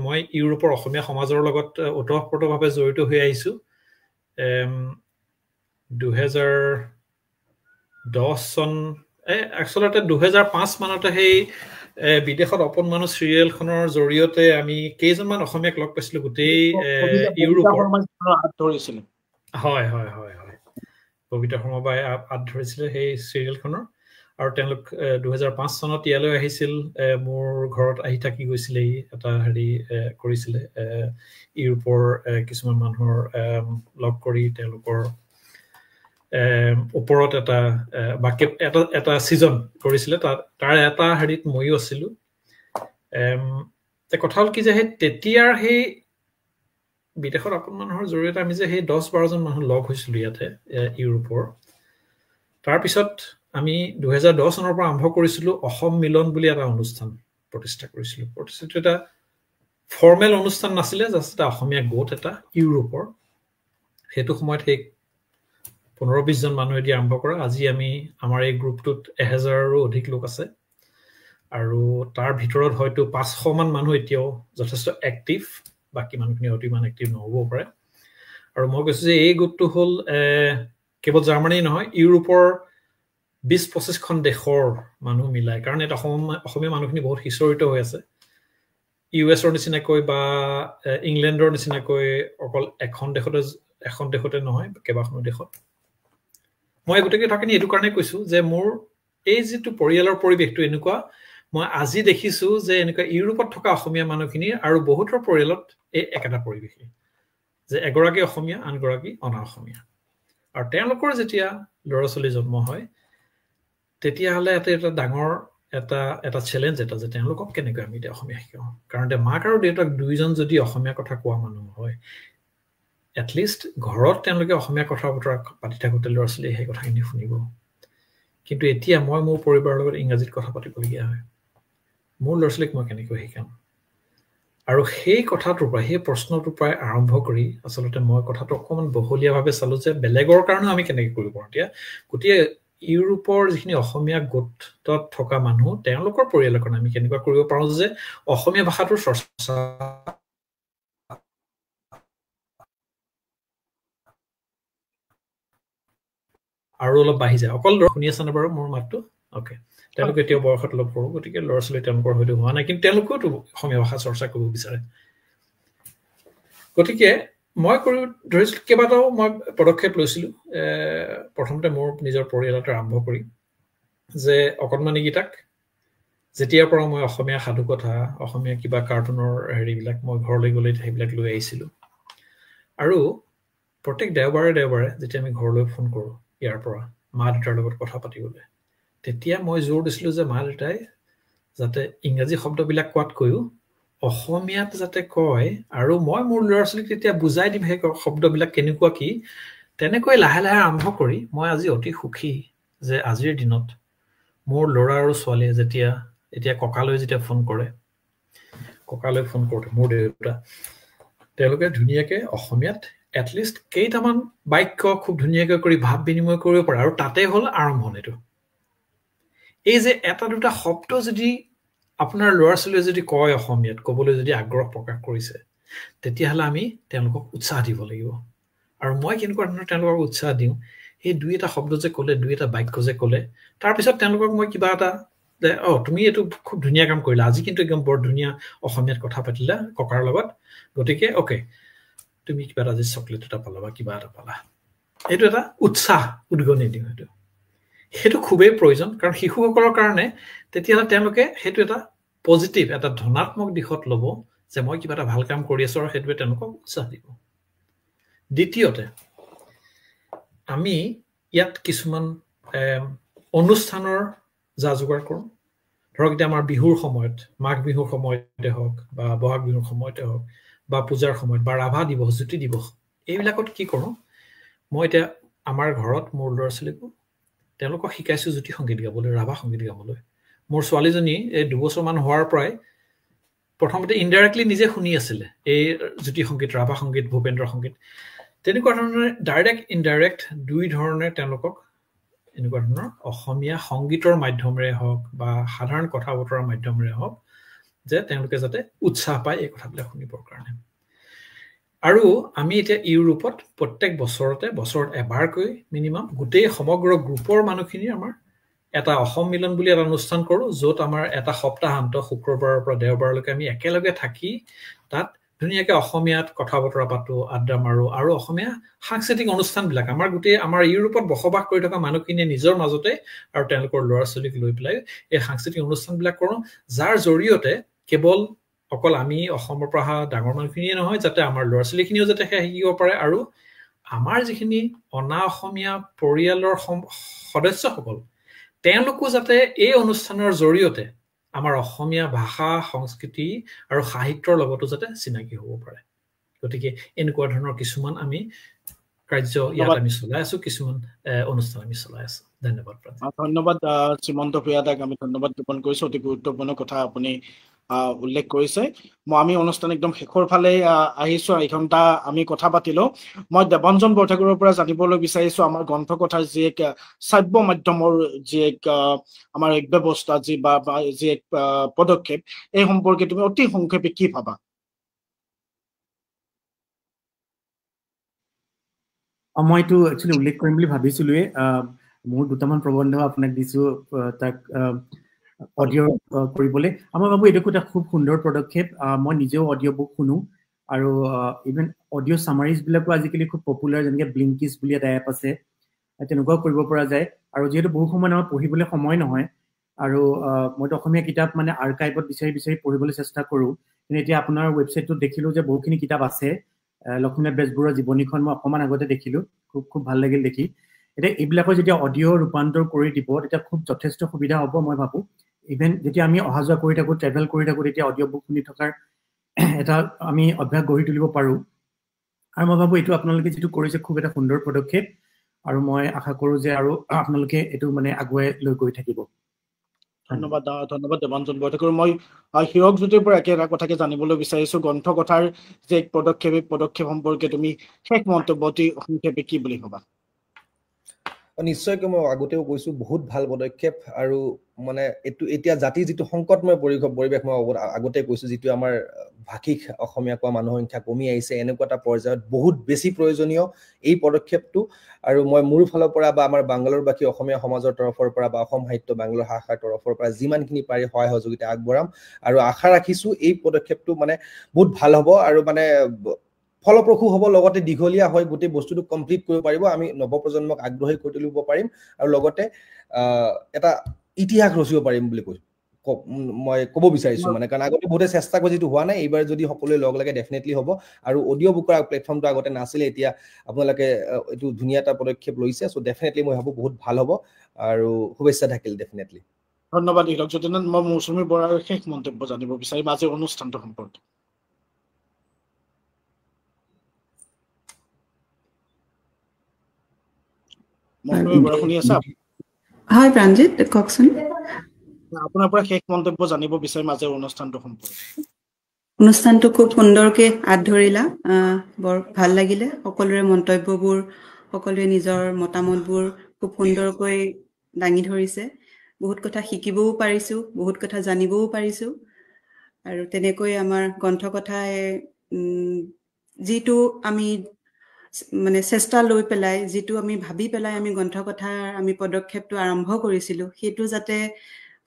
মই ইউৰোপৰ অসমীয়া সমাজৰ লগত ওতঃপ্ৰোতভাৱে জড়িত হৈ আহিছো। 2010 চন আচলতে 2005 মানতে সেই বিদেশত অপন মানুহ চিৰিয়েলখনৰ জৰিয়তে আমি কেইজনমান অসমীয়াক লগ পাইছিলো গোটেই ইউৰোপৰ। হয় হয় হয় হয়, কবিতা শৰ্মা বাই হাত ধৰিছিলে সেই চিৰিয়েলখনৰ। আৰু তেওঁলোক 2005 চনত ইয়ালৈ আহিছিল, মোৰ ঘৰত আহি থাকি গৈছিলে, এটা হেৰি কৰিছিলে, ইউৰোপৰ কিছুমান মানুহৰ লগ কৰি তেওঁলোকৰ ওপৰত এটা ছিজন কৰিছিলে। তাৰ এটা হেৰিত ময়ো আছিলো। কথা হ'ল কি যে তেতিয়াৰ সেই বিদেশত আপোন মানুহৰ জৰিয়তে আমি যে সেই 10-12জন মানুহ লগ হৈছিলো ইয়াতে ইউৰোপৰ, তাৰপিছত আমি 2010 চনৰ পৰা আৰম্ভ কৰিছিলো অসম মিলন বুলি এটা অনুষ্ঠান প্ৰতিষ্ঠা কৰিছিলো। প্ৰতিষ্ঠাটো এটা ফৰ্মেল অনুষ্ঠান নাছিলে, জাষ্ট এটা অসমীয়া গোট এটা ইউৰোপৰ। সেইটো সময়ত সেই 15-20 জন মানুহেদি আৰম্ভ কৰা। আজি আমাৰ এই গ্ৰুপটোত 1000ৰো অধিক লোক আছে, আৰু তাৰ ভিতৰত হয়তো 500 মান মানুহ এতিয়াও যথেষ্ট এক্টিভ, বাকী মানুহখিনি হয়তো ইমান এক্টিভ নহ'বও পাৰে। আৰু মই কৈছো যে এই গোটটো হ'ল কেৱল জাৰ্মানী নহয়, ইউৰোপৰ 20-25খন দেশৰ মানুহ মিলাই, কাৰণ এটা অসমীয়া মানুহখিনি বহুত সিঁচৰিত হৈ আছে। US-ৰ নিচিনাকৈ বা ইংলেণ্ডৰ নিচিনাকৈ অকল এখন দেশতে নহয়, কেইবাখনো দেশত। মই গোটেই কথাখিনি এইটো কাৰণে কৈছো যে মোৰ এই যিটো পৰিয়ালৰ পৰিৱেশটো এনেকুৱা, মই আজি দেখিছো যে এনেকুৱা ইউৰোপত থকা অসমীয়া মানুহখিনি আৰু বহুতৰ পৰিয়ালত এই একেটা পৰিৱেশে, যে এগৰাকী অসমীয়া আনগৰাকী অনা অসমীয়া। আৰু তেওঁলোকৰ যেতিয়া ল'ৰা ছোৱালী জন্ম হয়, তেতিয়াহ'লে এটা ডাঙৰ এটা চেলেঞ্জ এটা, যে তেওঁলোকক কেনেকৈ আমি এতিয়া অসমীয়া শিকাওঁ। কাৰণ মাক আৰু দেউতাক দুইজন যদি অসমীয়া কথা কোৱা মানুহ হয়, এটলিষ্ট ঘৰত তেওঁলোকে অসমীয়া কথা বতৰা পাতি থাকোঁতে ল'ৰা ছোৱালীয়ে সেই কথাখিনি শুনিব। কিন্তু এতিয়া মই মোৰ পৰিবাৰৰ লগত ইংৰাজীত কথা পাতিবলগীয়া হয়, মোৰ ল'ৰা ছোৱালীক মই কেনেকৈ শিকাম? আৰু সেই কথাটোৰ পৰা, সেই প্ৰশ্নটোৰ পৰাই আৰম্ভ কৰি আচলতে মই কথাটো অকণমান বহলীয়াভাৱে চালো যে বেলেগৰ কাৰণেও আমি কেনেকৈ কৰিব পাৰোঁ। এতিয়া গোটেই ইউৰোপৰ যিখিনি অসমীয়া গোটত থকা মানুহ, তেওঁলোকৰ পৰিয়ালৰ কাৰণে আমি কেনেকুৱা কৰিব পাৰোঁ যে অসমীয়া ভাষাটোৰ চৰ্চা আৰু অলপ বাঢ়ি যায়। অকল শুনি আছেনে বাৰু মোৰ মাতটো? অ'কে। তেওঁলোক এতিয়াও বয়সত অলপ সৰু, গতিকে ল'ৰা ছোৱালী তেওঁলোকৰ হয়তো হোৱা নাই, কিন্তু তেওঁলোকেওতো অসমীয়া ভাষা চৰ্চা কৰিব বিচাৰে। গতিকে মই কৰি ধৰিছিলোঁ কেইবাটাও মই পদক্ষেপ লৈছিলোঁ প্ৰথমতে মোৰ নিজৰ পৰিয়ালতে আৰম্ভ কৰি যে অকণমানিকেইটাক যেতিয়াৰ পৰা মই অসমীয়া সাধু কথা অসমীয়া কিবা কাৰ্টুনৰ হেৰিবিলাক মই ঘৰলৈ গ'লে সেইবিলাক লৈ আহিছিলোঁ আৰু প্ৰত্যেক দেওবাৰে যেতিয়া আমি ঘৰলৈ ফোন কৰোঁ ইয়াৰ পৰা মা দেউতাৰ লগত কথা পাতিবলৈ তেতিয়া মই জোৰ দিছিলোঁ যে মা দেউতাই যাতে ইংৰাজী শব্দবিলাক কোৱাতকৈও অসমীয়াত যাতে কয় আৰু মই মোৰ ল'ৰা ছোৱালীক তেতিয়া বুজাই দিম সেই শব্দবিলাক কেনেকুৱা কি তেনেকৈ লাহে লাহে আৰম্ভ কৰি মই আজি অতি সুখী যে আজিৰ দিনত মোৰ ল'ৰা আৰু ছোৱালীয়ে এতিয়া ককালৈ যেতিয়া ফোন কৰে ককালৈ ফোন কৰোঁতে মোৰ দেউতা তেওঁলোকে ধুনীয়াকৈ অসমীয়াত এটলিষ্ট কেইটামান বাক্য খুব ধুনীয়াকৈ কৰি ভাৱ বিনিময় কৰিব পাৰে আৰু তাতে হ'ল আৰম্ভণিটো এই যে এটা দুটা শব্দ যদি আপোনাৰ ল'ৰা ছোৱালীয়ে যদি কয় অসমীয়াত ক'বলৈ যদি আগ্ৰহ প্ৰকাশ কৰিছে তেতিয়াহ'লে আমি তেওঁলোকক উৎসাহ দিব লাগিব আৰু মই কেনেকুৱা ধৰণৰ তেওঁলোকক উৎসাহ দিওঁ এই দুই এটা শব্দ যে ক'লে দুই এটা বাক্য যে ক'লে তাৰপিছত তেওঁলোকক মই কিবা এটা যে তুমি এইটো খুব ধুনীয়া কাম কৰিলা আজি কিন্তু একদম বৰ ধুনীয়া অসমীয়াত কথা পাতিলা ককাৰ লগত গতিকে অ'কে তুমি কিবা এটা আজি চকলেট এটা পালা বা কিবা এটা পালা এইটো এটা উৎসাহ উদ্গনি দিওঁ সেইটো খুবেই প্ৰয়োজন কাৰণ শিশুসকলৰ কাৰণে তেতিয়াহ'লে তেওঁলোকে সেইটো এটা পজিটিভ এটা ধনাত্মক দিশত ল'ব যে মই কিবা এটা ভাল কাম কৰি আছো আৰু সেইটোৱে তেওঁলোকক উৎসাহ দিব দ্বিতীয়তে আমি ইয়াত কিছুমান অনুষ্ঠানৰ যা যোগাৰ কৰোঁ ধৰক এতিয়া আমাৰ বিহুৰ সময়ত মাঘ বিহুৰ সময়তে হওক বা বহাগ বিহুৰ সময়তে হওক বা পূজাৰ সময়ত বা ৰাভা দিৱস জ্যোতি দিৱস এইবিলাকত কি কৰোঁ মই এতিয়া আমাৰ ঘৰত মোৰ ল'ৰা ছোৱালীকো তেওঁলোকক শিকাইছোঁ জ্যোতি সংগীত গাবলৈ ৰাভা সংগীত গাবলৈ মোৰ ছোৱালীজনী এই 2 বছৰমান হোৱাৰ পৰাই প্ৰথমতে ইনডাইৰেক্টলি নিজে শুনি আছিলে এই জ্যোতি সংগীত ৰাভা সংগীত ভূপেন্দ্ৰ সংগীত তেনেকুৱা ধৰণে ডাইৰেক্ট ইনডাইৰেক্ট দুই ধৰণে তেওঁলোকক এনেকুৱা ধৰণৰ অসমীয়া সংগীতৰ মাধ্যমেৰে হওক বা সাধাৰণ কথা বতৰাৰ মাধ্যমেৰে হওক যে তেওঁলোকে যাতে উৎসাহ পায় এই কথাবিলাক শুনিবৰ কাৰণে আৰু আমি এতিয়া ইউৰোপত প্ৰত্যেক বছৰত এবাৰকৈ মিনিমাম গোটেই সমগ্ৰ গ্ৰুপৰ মানুহখিনি আমাৰ এটা অসম মিলন বুলি এটা অনুষ্ঠান কৰোঁ য'ত আমাৰ এটা সপ্তাহান্ত শুক্ৰবাৰৰ পৰা দেওবাৰলৈকে আমি একেলগে থাকি তাত ধুনীয়াকৈ অসমীয়াত কথা বতৰা পাতোঁ আড্ডা মাৰোঁ আৰু অসমীয়া সাংস্কৃতিক অনুষ্ঠানবিলাক আমাৰ ইউৰোপত বসবাস কৰি থকা মানুহখিনিয়ে নিজৰ মাজতে আৰু তেওঁলোকৰ ল'ৰা ছোৱালীক লৈ পেলাই এই সাংস্কৃতিক অনুষ্ঠানবিলাক কৰোঁ যাৰ জৰিয়তে কেৱল অকল আমি অসমৰ পৰা অহা ডাঙৰ মানুহখিনিয়ে নহয় যাতে আমাৰ ল'ৰা ছোৱালীখিনিও যাতে সেয়া শিকিব পাৰে আৰু আমাৰ যিখিনি অনা অসমীয়া পৰিয়ালৰ সদস্যসকল তেওঁলোকো যাতে এই অনুষ্ঠানৰ জৰিয়তে আমাৰ অসমীয়া ভাষা সংস্কৃতি আৰু সাহিত্যৰ লগতো যাতে চিনাকি হ'ব পাৰে গতিকে এনেকুৱা ধৰণৰ কিছুমান আমি কাৰ্য ইয়াত আমি চলাই আছো কিছুমান অনুষ্ঠান আমি চলাই আছো ধন্যবাদ শ্ৰীমন্ত ভূঞাদাক আমি ধন্যবাদ জ্ঞাপন কৰিছো অতি গুৰুত্বপূৰ্ণ কথা আপুনি উল্লেখ কৰিছে আমি অনুষ্ঠান একদম শেষৰ ফালে আহিছো এইঘণ্টা আমি কথা পাতিলো মই দেৱঞ্জন বৰঠাকুৰৰ পৰা জানিবলৈ বিচাৰিছো আমাৰ গ্ৰন্থকথাৰ যি এক শ্ৰাব্য মাধ্যমৰ যি এক আমাৰ এক ব্যৱস্থা যি এক পদক্ষেপ এই সম্পৰ্কে তুমি অতি সংক্ষেপে কি ভাবা মই এইটো একচুৱেলি উল্লেখ কৰিম বুলি ভাবিছিলোৱে মোৰ দুটামান প্ৰবন্ধ আপোনাক দিছো তাক অডিঅ' কৰিবলৈ মই ভাবো এইটো এটা খুব সুন্দৰ পদক্ষেপ মই নিজেও অডিঅ' বুক শুনো আৰু ইভেন অডিঅ' চামাৰিজ বিলাকো আজিকালি খুব পপুলাৰ যেনেকৈ ব্লিংকিছ বুলি এটা এপ আছে তেনেকুৱাও কৰিব পৰা যায় আৰু যিহেতু বহু সময় আমাৰ পঢ়িবলৈ সময় নহয় আৰু মইতো অসমীয়া কিতাপ মানে আৰ্কাইভত বিচাৰি পঢ়িবলৈ চেষ্টা কৰোঁ কিন্তু এতিয়া আপোনাৰ ৱেবছাইটটোত দেখিলোঁ যে বহুখিনি কিতাপ আছে লক্ষ্মীনাথ বেজবৰুৱাৰ জীৱনীখন মই অকণমান আগতে দেখিলোঁ খুব ভাল লাগিল দেখি এতিয়া এইবিলাকৰ যেতিয়া অডিঅ' ৰূপান্তৰ কৰি দিব তেতিয়া খুব যথেষ্ট সুবিধা হ'ব মই ভাবোঁ ইভেন যেতিয়া আমি অহা যোৱা কৰি থাকোঁ ট্ৰেভেল কৰি থাকোঁ তেতিয়া অডিঅ' বুক শুনি থকাৰ এটা আমি অভ্যাস গঢ়ি তুলিব পাৰোঁ আৰু মই ভাবোঁ এইটো আপোনালোকে যিটো কৰিছে খুব এটা সুন্দৰ পদক্ষেপ আৰু মই আশা কৰোঁ যে আৰু আপোনালোকে এইটো মানে আগুৱাই লৈ গৈ থাকিব ধন্যবাদ দেৱাঞ্জন বৰঠাকুৰ মই হীৰক জ্যোতিৰ পৰা এটা কথাকে জানিবলৈ বিচাৰিছো গ্ৰন্থকথাৰ যে পদক্ষেপ সম্পৰ্কে তুমি শেষ মন্তব্য অতি সংক্ষেপে কি বুলি ভাবা নিশ্চয়কৈ মই আগতেও কৈছো বহুত ভাল পদক্ষেপ আৰু মানে এইটো এতিয়া জাতি যিটো সংকটময় পৰিৱেশ মই আগতে কৈছো যিটো আমাৰ ভাষিক অসমীয়া কোৱা মানুহৰ সংখ্যা কমি আহিছে এনেকুৱা এটা পৰ্যায়ত বহুত বেছি প্ৰয়োজনীয় এই পদক্ষেপটো আৰু মই মোৰ ফালৰ পৰা বা আমাৰ বাংগালোৰবাসী অসমীয়া সমাজৰ তৰফৰ পৰা বা অসম সাহিত্য বাংগালোৰ শাখাৰ তৰফৰ পৰা যিমানখিনি পাৰি সহায় সহযোগিতা আগবঢ়াম আৰু আশা ৰাখিছো এই পদক্ষেপটো মানে বহুত ভাল হ'ব আৰু মানে ফলপ্ৰসূ হ'ব লগতে দীঘলীয়া হৈ গোটেই বস্তুটো কমপ্লিট কৰিব পাৰিব আমি নৱপ্ৰজন্মক আগ্ৰহী কৰি তুলিব পাৰিম আৰু লগতে এটা ইতিহাস ৰচিব পাৰিম বুলি কৈছো মই ক'ব বিচাৰিছো মানে কাৰণ আগতে বহুতে চেষ্টা কৰি যেটো হোৱা নাই এইবাৰ যদি সকলোৱে লগ লাগে ডেফিনেটলি হ'ব আৰু অডিঅ' বুকৰ প্লেটফৰ্মটো আগতে নাছিলে এতিয়া আপোনালোকে এইটো ধুনীয়া এটা পদক্ষেপ লৈছে সো ডেফিনেটলি মই ভাবো বহুত ভাল হ'ব আৰু শুভেচ্ছা থাকিল ডেফিনেটলি ধন্যবাদ হিৰক জ্যোতিনাথ মই মৌচুমী বৰাৰ শেষ মন্তব্য জানিব বিচাৰিম আজিৰ অনুষ্ঠানটো সম্পৰ্কে মৌচুমী বৰা শুনি আছা হয় প্ৰাঞ্জিত কওকচোন আপোনাৰ পৰা শেষ মন্তব্য জানিব বিচাৰিম আজিৰ অনুষ্ঠানটো সম্পৰ্কে অনুষ্ঠানটো খুব সুন্দৰকৈ আঁত ধৰিলা বৰ ভাল লাগিলে সকলোৰে মন্তব্যবোৰ সকলোৱে নিজৰ মতামতবোৰ খুব সুন্দৰকৈ দাঙি ধৰিছে বহুত কথা শিকিবও পাৰিছো বহুত কথা জানিবও পাৰিছো আৰু তেনেকৈ আমাৰ গ্ৰন্থকথাই যিটো আমি মানে চেষ্টা লৈ পেলাই যিটো আমি ভাবি পেলাই আমি গ্ৰন্থকথাৰ আমি পদক্ষেপটো আৰম্ভ কৰিছিলোঁ সেইটো যাতে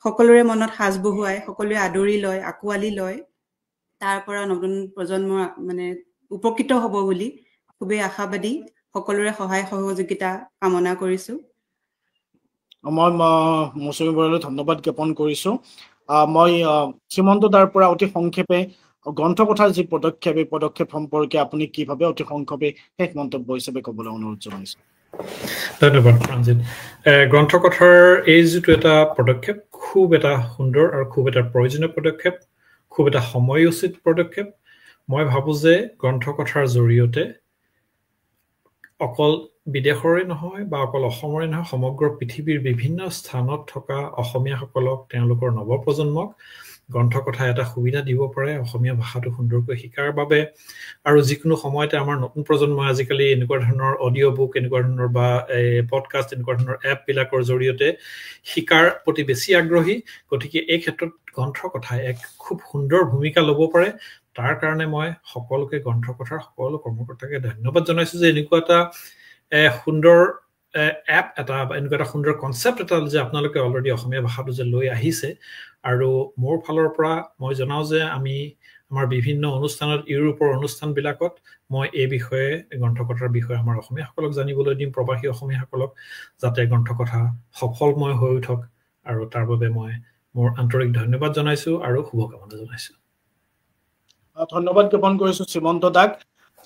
সকলোৰে মনত সাজ বহুৱাই সকলোৱে আদৰি লয় আঁকোৱালি লয় তাৰ পৰা নতুন প্ৰজন্ম মানে উপকৃত হ'ব বুলি খুবেই আশাবাদী সকলোৰে সহায় সহযোগিতা কামনা কৰিছো মই মৌচুমী বৰালৈ ধন্যবাদ জ্ঞাপন কৰিছো মই শ্ৰীমন্ত দাৰ পৰা অতি সংক্ষেপে গ্ৰন্থকথাৰ যি পদক্ষেপ এই পদক্ষেপ সম্পৰ্কে আপুনি কি ভাবে অতি সংক্ষেপে শেষ মন্তব্য হিচাপে ক'বলৈ অনুৰোধ জনাইছো ধন্যবাদ ৰঞ্জিত গ্ৰন্থকথাৰ এই যিটো এটা পদক্ষেপ খুব এটা সুন্দৰ আৰু খুব এটা প্ৰয়োজনীয় পদক্ষেপ খুব এটা সময়োচিত পদক্ষেপ মই ভাবো যে গ্ৰন্থকথাৰ জৰিয়তে অকল বিদেশৰে নহয় বা অকল অসমৰে নহয় সমগ্ৰ পৃথিৱীৰ বিভিন্ন স্থানত থকা অসমীয়াসকলক তেওঁলোকৰ নৱপ্ৰজন্মক গ্ৰন্থকথা এটা সুবিধা দিব পাৰে অসমীয়া ভাষাটো সুন্দৰকৈ শিকাৰ বাবে আৰু যিকোনো সময়তে আমাৰ নতুন প্ৰজন্মই আজিকালি এনেকুৱা ধৰণৰ অডিঅ' বুক এনেকুৱা ধৰণৰ বা পডকাষ্ট এনেকুৱা ধৰণৰ এপবিলাকৰ জৰিয়তে শিকাৰ প্ৰতি বেছি আগ্ৰহী গতিকে এই ক্ষেত্ৰত গ্ৰন্থকথাই এক খুব সুন্দৰ ভূমিকা ল'ব পাৰে তাৰ কাৰণে মই সকলোকে গ্ৰন্থকথাৰ সকলো কৰ্মকৰ্তাকে ধন্যবাদ জনাইছো যে এনেকুৱা এটা সুন্দৰ এপ এটা বা এনেকুৱা এটা সুন্দৰ কনচেপ্ট এটা যে আপোনালোকে অলৰেডি অসমীয়া ভাষাটো যে লৈ আহিছে আৰু মোৰ ফালৰ পৰা মই জনাওঁ যে আমি আমাৰ বিভিন্ন অনুষ্ঠানত ইউৰোপৰ অনুষ্ঠানবিলাকত মই এই বিষয়ে গ্ৰন্থকথাৰ বিষয়ে আমাৰ অসমীয়াসকলক জানিবলৈ দিম প্ৰবাসী অসমীয়াসকলক যাতে গ্ৰন্থকথা সফলময় হৈ উঠক আৰু তাৰ বাবে মই মোৰ আন্তৰিক ধন্যবাদ জনাইছো আৰু শুভকামনা জনাইছো ধন্যবাদ জ্ঞাপন কৰিছো শ্ৰীমন্ত দাক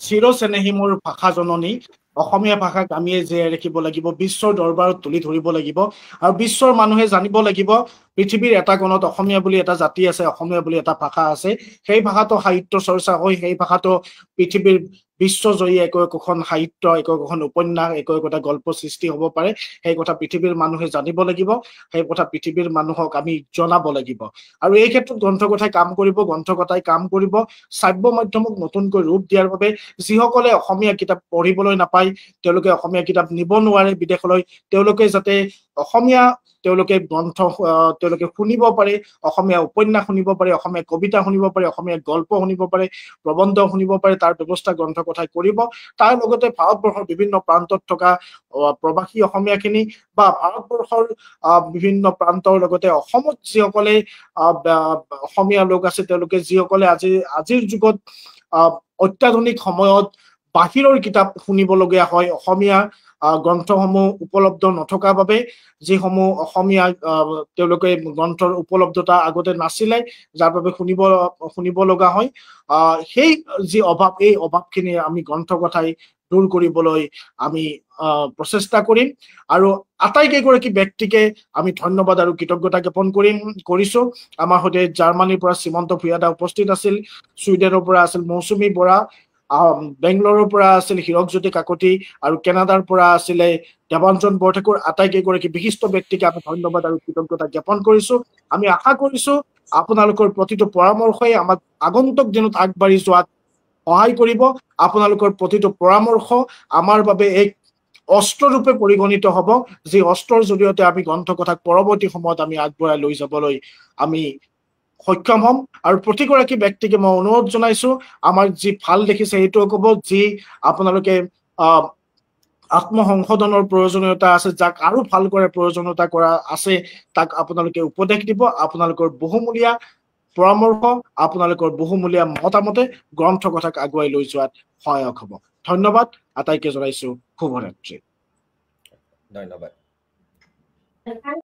চিৰচেনেহী মোৰ ভাষা জননী অসমীয়া ভাষাক আমি জীয়াই ৰাখিব লাগিব বিশ্বৰ দৰবাৰত তুলি ধৰিব লাগিব আৰু বিশ্বৰ মানুহে জানিব লাগিব পৃথিৱীৰ এটা কোণত অসমীয়া বুলি এটা জাতি আছে অসমীয়া বুলি এটা ভাষা আছে সেই ভাষাটো সাহিত্য চৰ্চা হৈ সেই ভাষাটো পৃথিৱীৰ বিশ্বজয়ী একোখন সাহিত্য একোখন উপন্যাস একোটা গল্প সৃষ্টি হ'ব পাৰে সেই কথা পৃথিৱীৰ মানুহে জানিব লাগিব সেই কথা পৃথিৱীৰ মানুহক আমি জনাব লাগিব আৰু এই ক্ষেত্ৰত গ্ৰন্থকথাই কাম কৰিব গ্ৰন্থকথাই কাম কৰিব শ্ৰাব্য মাধ্যমক নতুনকৈ ৰূপ দিয়াৰ বাবে যিসকলে অসমীয়া কিতাপ পঢ়িবলৈ নাপায় তেওঁলোকে অসমীয়া কিতাপ নিব নোৱাৰে বিদেশলৈ তেওঁলোকে যাতে অসমীয়া তেওঁলোকে গ্ৰন্থ তেওঁলোকে শুনিব পাৰে অসমীয়া উপন্যাস শুনিব পাৰে অসমীয়া কবিতা শুনিব পাৰে অসমীয়া গল্প শুনিব পাৰে প্ৰবন্ধ শুনিব পাৰে তাৰ ব্যৱস্থা গ্ৰন্থকথাই কৰিব তাৰ লগতে ভাৰতবৰ্ষৰ বিভিন্ন প্ৰান্তত থকা প্ৰবাসী অসমীয়াখিনি বা ভাৰতবৰ্ষৰ বিভিন্ন প্ৰান্তৰ লগতে অসমত যিসকলে অসমীয়া লোক আছে তেওঁলোকে যিসকলে আজিৰ যুগত অত্যাধুনিক সময়ত বাহিৰৰ কিতাপ শুনিবলগীয়া হয় অসমীয়া গ্ৰন্থসমূহ উপলব্ধ নথকাৰ বাবে যিসমূহ অসমীয়া তেওঁলোকে গ্ৰন্থৰ উপলব্ধতা আগতে নাছিলে যাৰ বাবে শুনিব লগা হয় সেই যি অভাৱ এই অভাৱখিনি আমি গ্ৰন্থকথাই দূৰ কৰিবলৈ আমি প্ৰচেষ্টা কৰিম আৰু আটাইকেইগৰাকী ব্যক্তিকে আমি ধন্যবাদ আৰু কৃতজ্ঞতা জ্ঞাপন কৰিছো আমাৰ সৈতে জাৰ্মানীৰ পৰা শ্ৰীমন্ত ভূঞা উপস্থিত আছিল ছুইডেনৰ পৰা আছিল মৌচুমী বৰা বেংগলোৰৰ পৰা আছিল হীৰকজ্যোতি কাকতি আৰু কেনাডাৰ পৰা আছিলে দেৱাঞ্জন বৰঠাকুৰ আটাইকেইগৰাকী বিশিষ্ট ব্যক্তিকে আমি ধন্যবাদ আৰু কৃতজ্ঞতা জ্ঞাপন কৰিছো আমি আশা কৰিছো আপোনালোকৰ প্ৰতিটো পৰামৰ্শই আমাক আগন্তুক দিনত আগবাঢ়ি যোৱাত সহায় কৰিব আপোনালোকৰ প্ৰতিটো পৰামৰ্শ আমাৰ বাবে এক অস্ত্ৰৰূপে পৰিগণিত হ'ব যি অস্ত্ৰৰ জৰিয়তে আমি গ্ৰন্থকথাক পৰৱৰ্তী সময়ত আমি আগবঢ়াই লৈ যাবলৈ আমি সক্ষম হ'ম আৰু প্ৰতিগৰাকী ব্যক্তিকে মই অনুৰোধ জনাইছো আমাৰ যি ভাল দেখিছে সেইটোও ক'ব যি আপোনালোকে আত্মসংশোধনৰ প্ৰয়োজনীয়তা আছে যাক আৰু ভাল কৰাৰ প্ৰয়োজনীয়তা কৰা আছে তাক আপোনালোকে উপদেশ দিব আপোনালোকৰ বহুমূলীয়া পৰামৰ্শ, আপোনালোকৰ বহুমূলীয়া মতামতে গ্ৰন্থ কথাক আগুৱাই লৈ যোৱাত সহায়ক হ'ব। ধন্যবাদ, আটাইকে জনাইছো শুভৰাত্ৰি। ধন্যবাদ।